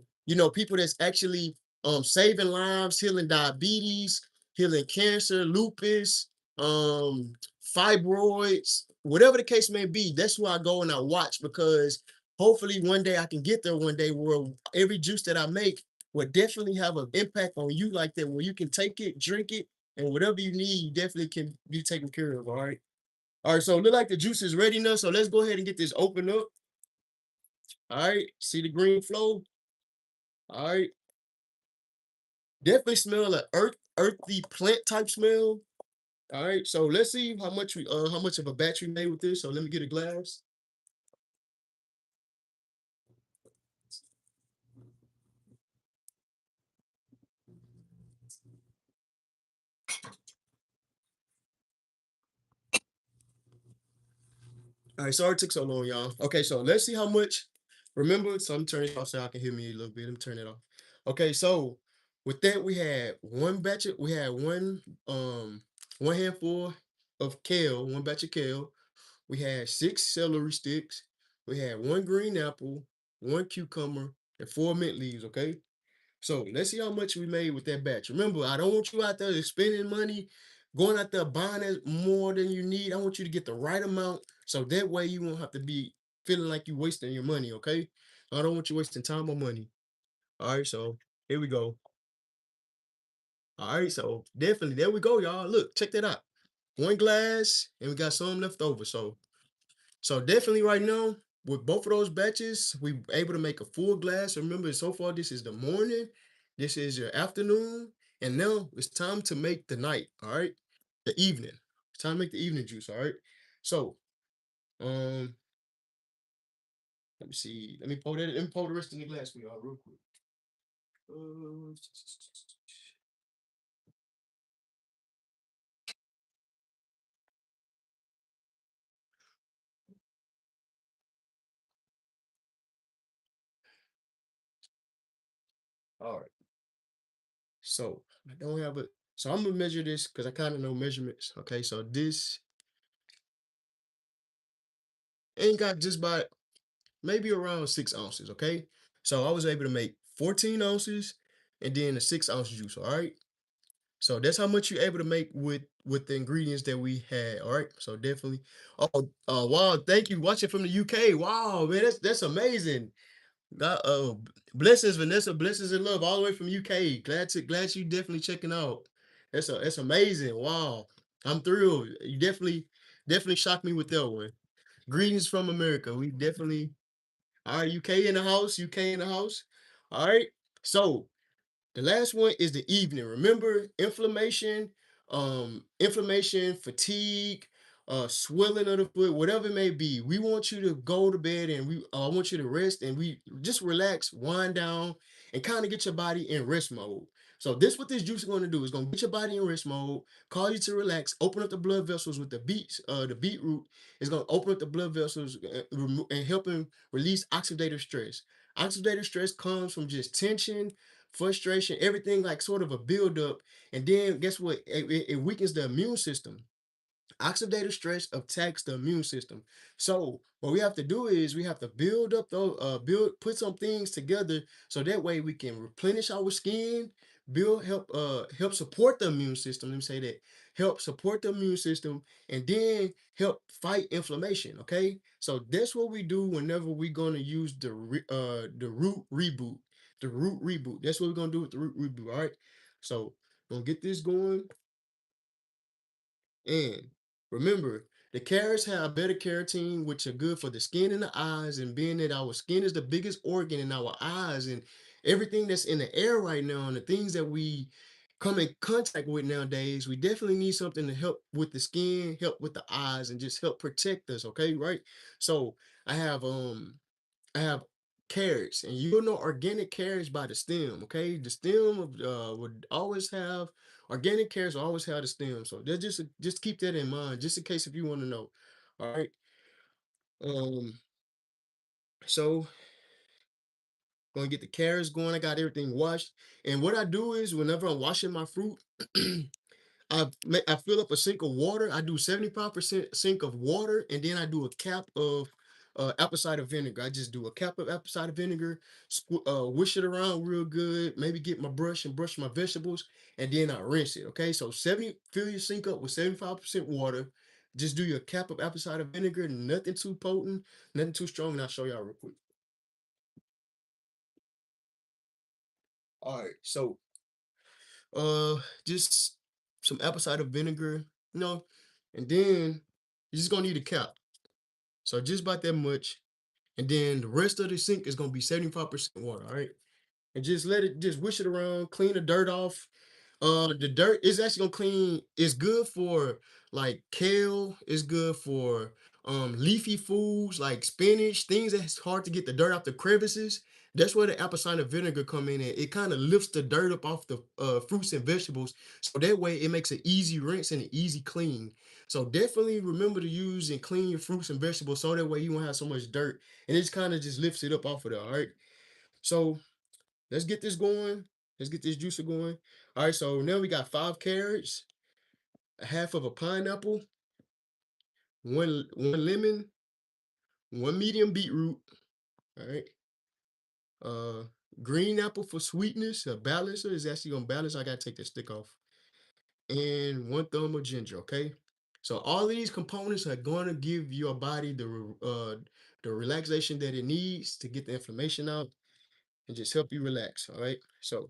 people that's actually saving lives, healing diabetes, healing cancer, lupus, um fibroids, whatever the case may be. That's where I go and I watch, because hopefully one day I can get there one day where every juice that I make will definitely have an impact on you like that, where you can take it, drink it, and whatever you need, you definitely can be taken care of. All right. All right. So it look like the juice is ready now. So let's go ahead and get this open up. All right. See the green flow. All right. Definitely smell an earthy plant type smell. All right. So let's see how much of a batch we made with this. So let me get a glass. All right, sorry it took so long, y'all. Okay, so let's see how much. Remember, so I'm turning it off so y'all can hear me a little bit. I'm turning it off. Okay, so with that, we had one handful of kale, one batch of kale. We had six celery sticks. We had one green apple, one cucumber, and four mint leaves. Okay. So let's see how much we made with that batch. Remember, I don't want you out there spending money, going out there buying it more than you need. I want you to get the right amount, so that way you won't have to be feeling like you're wasting your money. Okay, I don't want you wasting time or money. All right, so here we go. All right, so definitely there we go, y'all. Look, check that out. One glass, and we got some left over. So definitely right now, with both of those batches, we were able to make a full glass. Remember, so far this is the morning, this is your afternoon, and now it's time to make the night. All right, the evening. It's time to make the evening juice. All right. So um, let me see. Let me pour the rest in the glass for y'all real quick. Uh, all right. So I don't have it. So I'm gonna measure this because I kind of know measurements. Okay, so this ain't got just about maybe around 6 ounces. Okay, so I was able to make 14 ounces and then a 6 ounce juice. All right, so that's how much you're able to make with the ingredients that we had. All right, so definitely. Oh, wow! Thank you. Watching from the UK. Wow, man, that's amazing. God, blessings, Vanessa, blessings and love all the way from UK. Glad you definitely checking out. That's amazing. Wow, I'm thrilled. You definitely shocked me with that one. Greetings from America. We definitely all right. UK in the house. UK in the house. All right. So the last one is the evening. Remember, inflammation, fatigue, swelling of the foot, whatever it may be. We want you to go to bed and I want you to rest and we just relax, wind down, and kind of get your body in rest mode. So this what this juice is going to do is going to get your body in rest mode, cause you to relax, open up the blood vessels with the beetroot is going to open up the blood vessels and helping release oxidative stress. Oxidative stress comes from just tension, frustration, everything like sort of a buildup. And then guess what? It weakens the immune system. Oxidative stress attacks the immune system. So what we have to do is we have to build up those put some things together so that way we can replenish our skin, help support the immune system. Let me say that. Help support the immune system and then help fight inflammation. Okay. So that's what we do whenever we're gonna use the root reboot. The root reboot. That's what we're gonna do with the root reboot. All right. So gonna get this going. And remember, the carrots have beta carotene, which are good for the skin and the eyes. And being that our skin is the biggest organ in our eyes, and everything that's in the air right now, and the things that we come in contact with nowadays, we definitely need something to help with the skin, help with the eyes, and just help protect us. Okay, right? So I have I have carrots, and you'll know organic carrots by the stem. Okay, the stem would always have organic carrots. Will always have the stem, so that's just keep that in mind, just in case if you want to know. All right. Um. So gonna get the carrots going. I got everything washed, and what I do is whenever I'm washing my fruit, I fill up a sink of water. I do 75% sink of water, and then I do a cap of apple cider vinegar. I just do a cap of apple cider vinegar, wish it around real good. Maybe get my brush and brush my vegetables, and then I rinse it. Okay, so fill your sink up with 75% water. Just do your cap of apple cider vinegar. Nothing too potent, nothing too strong. And I'll show y'all real quick. All right, so just some apple cider vinegar, you know, and then you're just gonna need a cap. So just about that much. And then the rest of the sink is gonna be 75% water. All right. And just let it just wish it around, clean the dirt off. The dirt is actually gonna clean, it's good for like kale, it's good for leafy foods like spinach, things that's hard to get the dirt out the crevices. That's where the apple cider vinegar come in and it kind of lifts the dirt up off the fruits and vegetables. So that way it makes an easy rinse and an easy clean. So definitely remember to use and clean your fruits and vegetables so that way you won't have so much dirt and it just kind of just lifts it up off of there. All right. So let's get this going. Let's get this juicer going. All right, so now we got 5 carrots, a half of a pineapple, one lemon, one medium beetroot. All right. Uh, green apple for sweetness. A balancer is actually gonna balance. I gotta take the stick off. And one thumb of ginger. Okay. So all of these components are going to give your body the relaxation that it needs to get the inflammation out and just help you relax. All right. So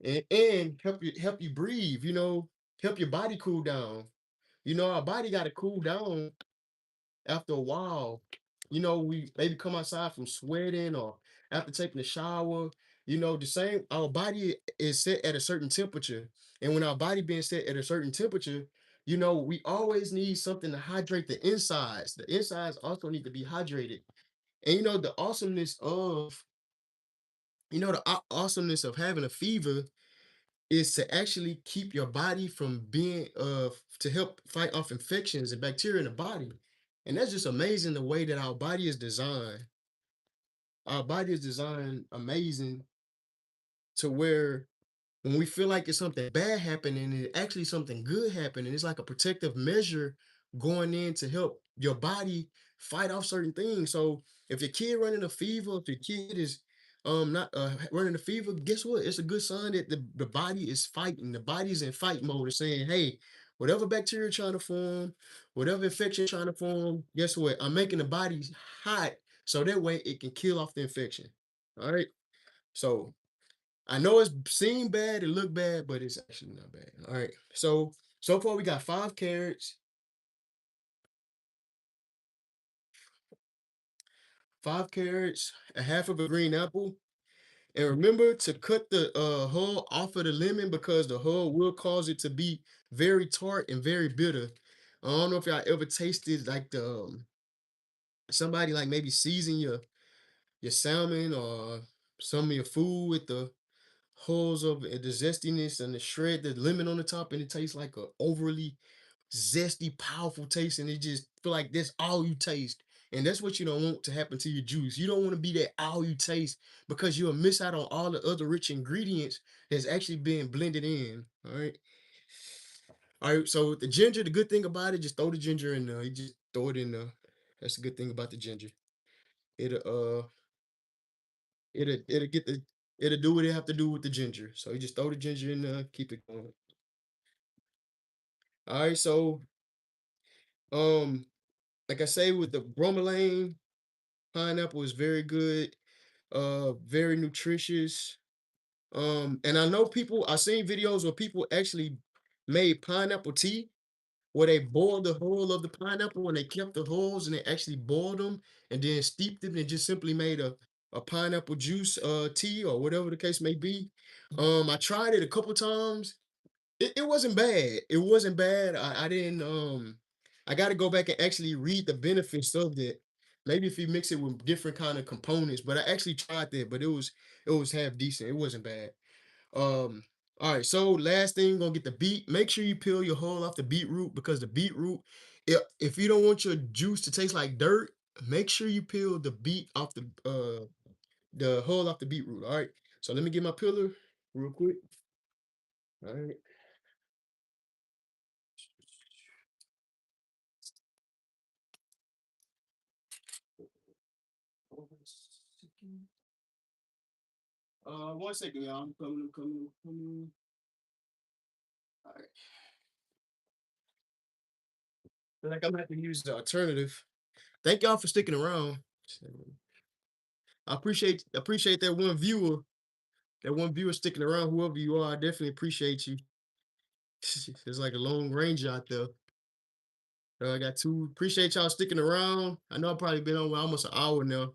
and help you breathe, help your body cool down. Our body got to cool down after a while. We maybe come outside from sweating or after taking a shower. The same, our body is set at a certain temperature. And when our body being set at a certain temperature, we always need something to hydrate the insides. The insides also need to be hydrated. And the awesomeness of having a fever is to actually keep your body from being to help fight off infections and bacteria in the body. And that's just amazing the way that our body is designed. Our body is designed amazing to where when we feel like it's something bad happening, it actually something good happening. It's like a protective measure going in to help your body fight off certain things. So if your kid running a fever, if your kid is not running a fever, guess what? It's a good sign that the body is fighting. The body's in fight mode. It's saying, hey, whatever bacteria trying to form, whatever infection trying to form, guess what? I'm making the body hot so that way it can kill off the infection. All right. So I know it's seem bad, it look bad, but it's actually not bad. All right. So far we got 5 carrots, 5 carrots, a half of a green apple. And remember to cut the hull off of the lemon because the hull will cause it to be very tart and very bitter. I don't know if y'all ever tasted like somebody like maybe season your salmon or some of your food with the hulls of the zestiness and the shred the lemon on the top, and it tastes like a overly zesty, powerful taste, and it just feel like that's all you taste. And that's what you don't want to happen to your juice. You don't want to be that all you taste because you'll miss out on all the other rich ingredients that's actually being blended in. All right. All right. So with the ginger, the good thing about it, just throw the ginger in there. You just throw it in there. That's the good thing about the ginger. It'll it'll get the it'll do what it have to do with the ginger. So you just throw the ginger in there, keep it going. All right. So um, like I say with the bromelain, pineapple is very good, very nutritious. And I know people, I've seen videos where people actually made pineapple tea where they boiled the whole of the pineapple and they kept the hulls and they actually boiled them and then steeped them and just simply made a pineapple juice tea or whatever the case may be. I tried it a couple times. It wasn't bad. It wasn't bad. I didn't I gotta go back and actually read the benefits of that. Maybe if you mix it with different kind of components, but I actually tried that, but it was half decent. It wasn't bad. All right, so last thing, gonna get the beet. Make sure you peel your hull off the beetroot because the beetroot, if you don't want your juice to taste like dirt, make sure you peel the beet off the hull off the beetroot. All right. So let me get my peeler real quick. All right. One second, y'all. I'm coming, I'm coming, I'm coming. All right. Feel like I'm gonna have to use the alternative. Thank y'all for sticking around. I appreciate that one viewer sticking around, whoever you are. I definitely appreciate you. It's like a lone ranger out there. I got two. Appreciate y'all sticking around. I know I've probably been on almost an hour now,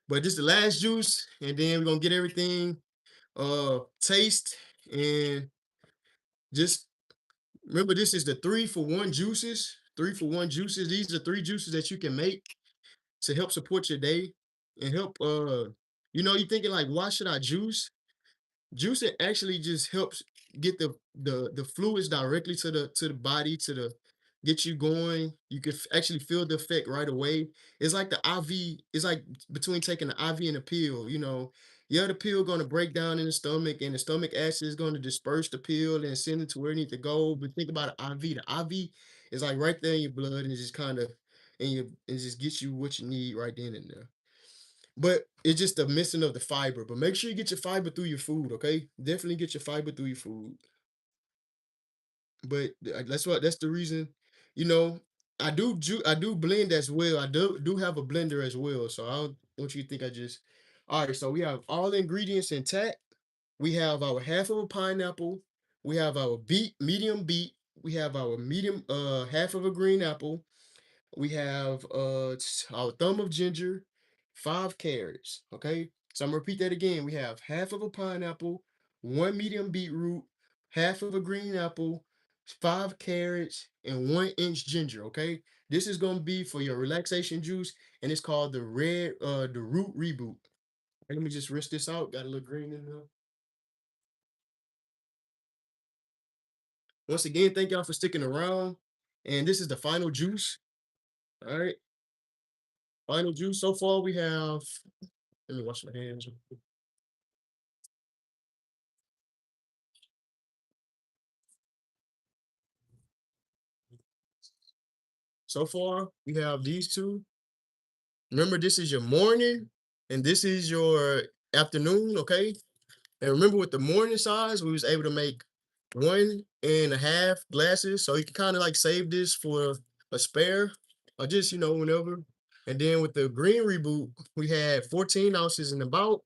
but this is the last juice, and then we're gonna get everything taste and just remember this is the 3-for-1 juices. 3-for-1 juices. These are 3 juices that you can make to help support your day and help you thinking like why should I juice? Juicing actually just helps get the fluids directly to the body to the get you going. You can actually feel the effect right away. It's like the IV. It's like between taking the IV and a pill. Yeah, the pill going to break down in the stomach, and the stomach acid is going to disperse the pill and send it to where it needs to go. But think about an IV. The IV is like right there in your blood, and it just kind of it just gets you what you need right then and there. But it's just the missing of the fiber. But make sure you get your fiber through your food, okay? Definitely get your fiber through your food. But that's the reason, you know, I do blend as well. I do have a blender as well. So I don't want you to think I just all right. So we have all the ingredients intact. We have our half of a pineapple. We have our medium beet. We have our medium half of a green apple. We have our thumb of ginger, 5 carrots. Okay, so I'm gonna repeat that again. We have half of a pineapple, one medium beetroot, half of a green apple, 5 carrots, and 1 inch ginger. Okay, this is gonna be for your relaxation juice, and it's called the root reboot. Let me just rinse this out. Got a little green in there. Once again, thank y'all for sticking around. And this is the final juice. All right, final juice. So far, we have. Let me wash my hands. So far, we have these two. Remember, this is your morning and this is your afternoon, okay? And remember with the morning size, we was able to make 1.5 glasses. So you can kind of like save this for a spare or just, whenever. And then with the green reboot, we had 14 ounces and about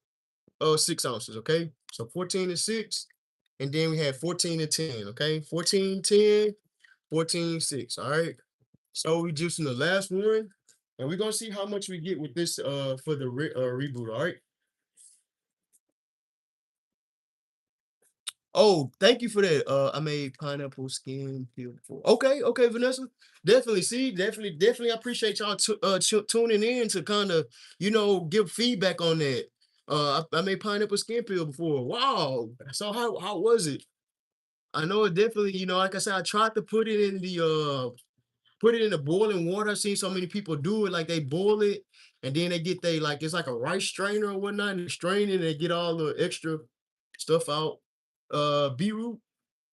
6 ounces. Okay. So 14 and 6. And then we had 14 and 10. Okay. 14, 10, 14, 6. All right. So we juicing the last one. And we're gonna see how much we get with this for the reboot. All right. Oh, thank you for that. I made pineapple skin peel before. Okay, okay, Vanessa. Definitely. See, definitely. I appreciate y'all tuning in to kind of, give feedback on that. I made pineapple skin peel before. Wow. So how was it? I know it definitely. Like I said, I tried to put it in the boiling water. I've seen so many people do it. Like they boil it, and then they get like it's like a rice strainer or whatnot, and they strain it and they get all the extra stuff out. Beetroot.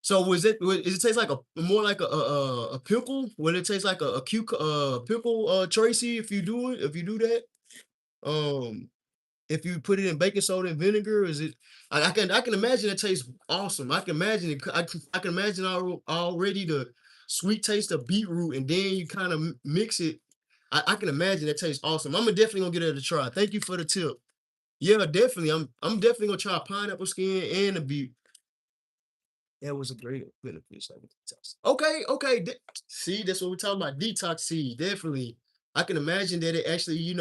So is it taste like a more like a pickle? Will it taste like a pickle, Tracy, if you do that? Um, if you put it in baking soda and vinegar, is it I can imagine it tastes awesome. I can imagine it. I can imagine already the sweet taste of beetroot, and then you kind of mix it. I can imagine it tastes awesome. I'm definitely gonna get it a try. Thank you for the tip. Yeah, definitely. I'm definitely gonna try pineapple skin and the beet. That was a great benefit. So detox. Okay, okay. See, that's what we're talking about. Detox seed, definitely. I can imagine that it actually,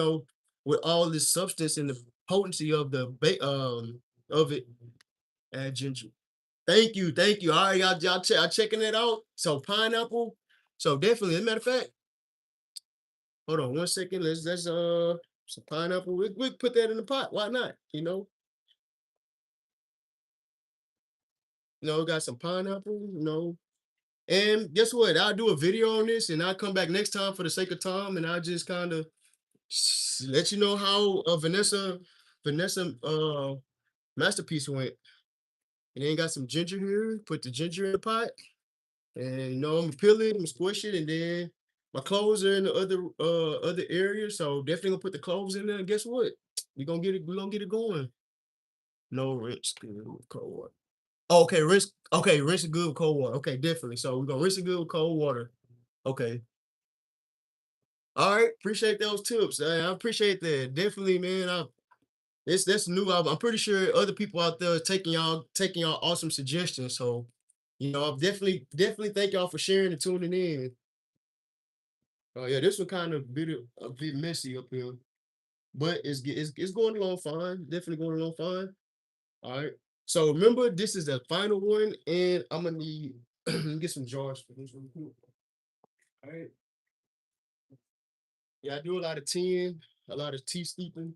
with all this substance and the potency of the of it, add ginger. Thank you, thank you. All right, y'all checking it out. So pineapple. So definitely, as a matter of fact, hold on 1 second. Let's some pineapple. We put that in the pot. Why not? Got some pineapple. And guess what? I'll do a video on this and I'll come back next time for the sake of time and I'll just kind of let you know how Vanessa masterpiece went. And then got some ginger here. Put the ginger in the pot. And I'm gonna peel it, I'm gonna squish it, and then my clothes are in the other area. So definitely gonna put the clothes in there. And guess what? We're gonna get it going. No rinse good with cold water. Okay, rinse it good with cold water. Okay, definitely. So we're gonna rinse it good with cold water. Okay. All right, appreciate those tips. I appreciate that. Definitely, man. That's new. I'm pretty sure other people out there are taking y'all awesome suggestions. So, I definitely thank y'all for sharing and tuning in. Oh yeah, this one kind of a bit messy up here, but it's going along fine. Definitely going along fine. All right. So remember, this is the final one, and I'm gonna need get some jars for this one. All right. Yeah, I do a lot of teaing, a lot of tea steeping.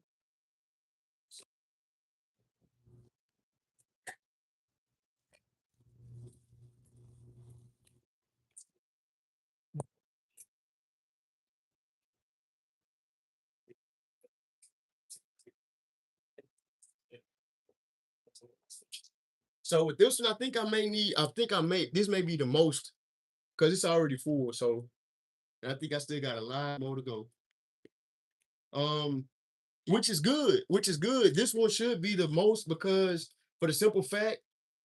So with this one, this may be the most because it's already full. So I think I still got a lot more to go. Um, which is good, which is good. This one should be the most because for the simple fact,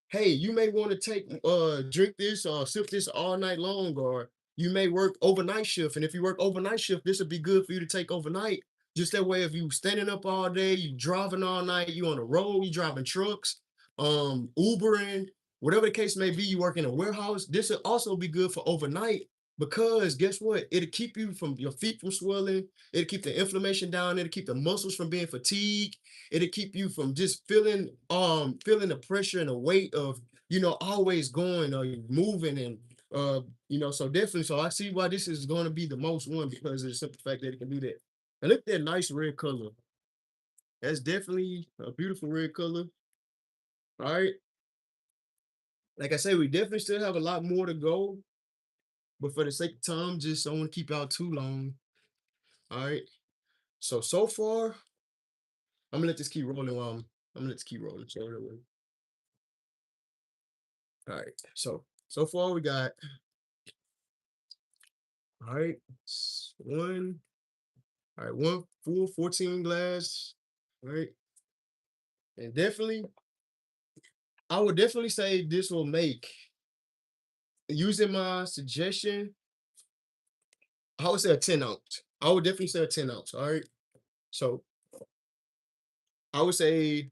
hey, you may want to drink this or sip this all night long, or you may work overnight shift. And if you work overnight shift, this would be good for you to take overnight. Just that way, if you standing up all day, you driving all night, you on the road, you driving trucks, Ubering, whatever the case may be, you work in a warehouse. This would also be good for overnight because guess what? It'll keep you from your feet from swelling. It'll keep the inflammation down. It'll keep the muscles from being fatigued. It'll keep you from just feeling the pressure and the weight of always going or moving and so definitely. So I see why this is going to be the most one because of the simple fact that it can do that. And look at that nice red color. That's definitely a beautiful red color. All right. Like I say, we definitely still have a lot more to go, but for the sake of time, just don't want to keep out too long. All right. So far, I'm gonna let this keep rolling I'm gonna let this keep rolling. All right. So far we got all right. One. All right, one full 14 glass. All right. And definitely, I would definitely say this will make using my suggestion, I would say a 10 ounce. I would definitely say a 10 ounce. All right. So I would say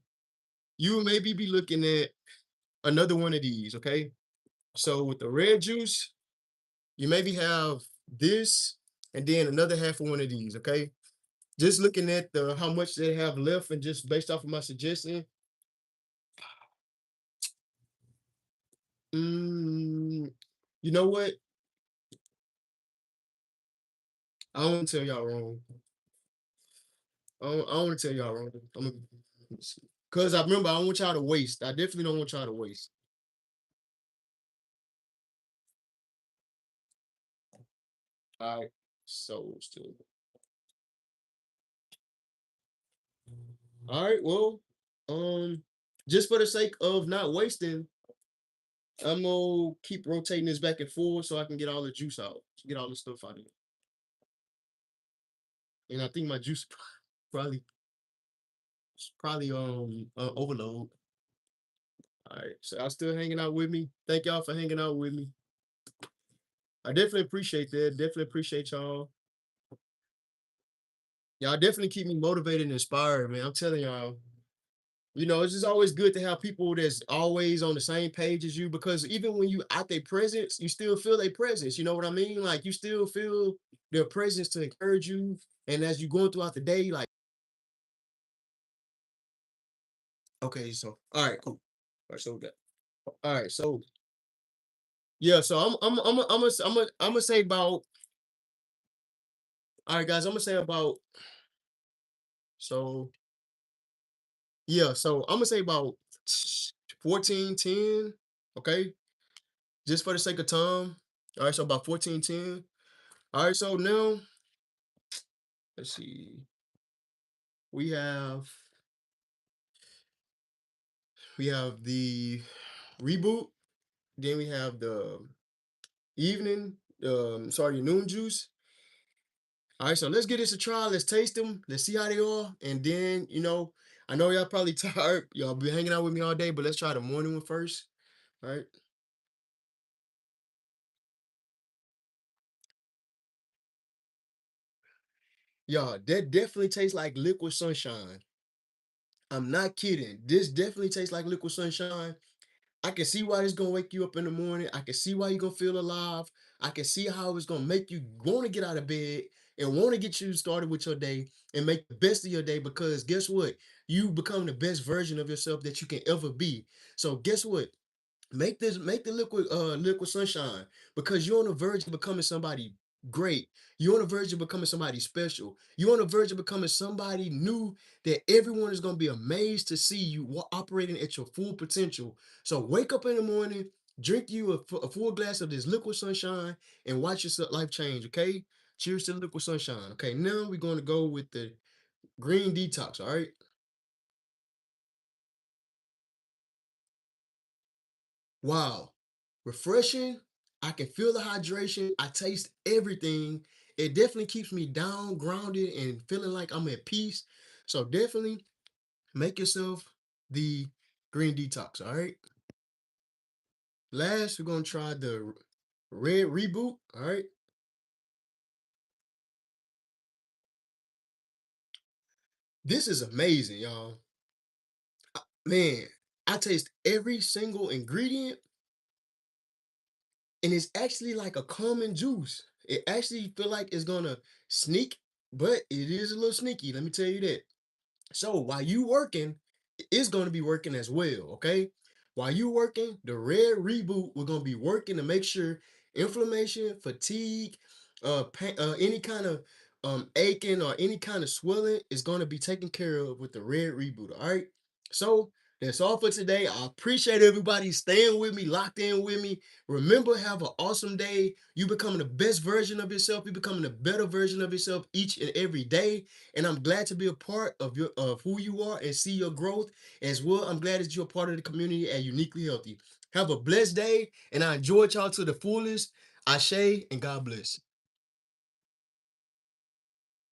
you would maybe be looking at another one of these. Okay. So with the red juice, you maybe have this and then another half of one of these. Okay. Just looking at the how much they have left and just based off of my suggestion, mm, you know what? I don't want to tell y'all wrong. I don't want to tell y'all wrong. Cause I remember I don't want y'all to waste. I definitely don't want y'all to waste. All right. So still. All right. Well, um, just for the sake of not wasting, I'm gonna keep rotating this back and forth so I can get all the juice out, get all the stuff out of it. And I think my juice probably probably overload. All right. So y'all still hanging out with me. Thank y'all for hanging out with me. I definitely appreciate that. Definitely appreciate y'all. Y'all definitely keep me motivated and inspired, man. I'm telling y'all, it's just always good to have people that's always on the same page as you because even when you out their presence, you still feel their presence. You know what I mean? Like you still feel their presence to encourage you. And as you going throughout the day, like, okay, so all right, cool. All right, so we got all right, so yeah, so I'm gonna say about all right, guys, I'm gonna say about so yeah, so I'm gonna say about 14:10. Okay, just for the sake of time. All right, so about 14:10. All right, so now let's see. We have we have the reboot, then we have the evening, sorry, noon juice. All right, so let's give this a try. Let's taste them. Let's see how they are. And then, I know y'all probably tired. Y'all been hanging out with me all day, but let's try the morning one first. All right. Y'all, that definitely tastes like liquid sunshine. I'm not kidding. This definitely tastes like liquid sunshine. I can see why it's gonna wake you up in the morning. I can see why you're gonna feel alive. I can see how it's gonna make you want to get out of bed and want to get you started with your day and make the best of your day because guess what? You become the best version of yourself that you can ever be. So guess what? Make the liquid sunshine because you're on the verge of becoming somebody great. You're on the verge of becoming somebody special. You're on the verge of becoming somebody new that everyone is going to be amazed to see you operating at your full potential. So wake up in the morning, drink you a full glass of this liquid sunshine and watch your life change, okay? Cheers to the liquid sunshine. Okay, now we're going to go with the green detox, all right? Wow. Refreshing. I can feel the hydration. I taste everything. It definitely keeps me down, grounded, and feeling like I'm at peace. So definitely make yourself the green detox. All right. Last, we're gonna try the red reboot. All right. This is amazing, y'all. Man, I taste every single ingredient, and it's actually like a common juice. It actually feel like it's gonna sneak, but it is a little sneaky. Let me tell you that. So while you working, it's going to be working as well. Okay. While you working, the red reboot, we're going to be working to make sure inflammation, fatigue, any kind of aching or any kind of swelling is going to be taken care of with the red reboot. All right. So that's all for today. I appreciate everybody staying with me, locked in with me. Remember, have an awesome day. You becoming the best version of yourself. You becoming a better version of yourself each and every day. And I'm glad to be a part of who you are and see your growth as well. I'm glad that you're a part of the community and uniquely healthy. Have a blessed day, and I enjoyed y'all to the fullest. Ashe and God bless.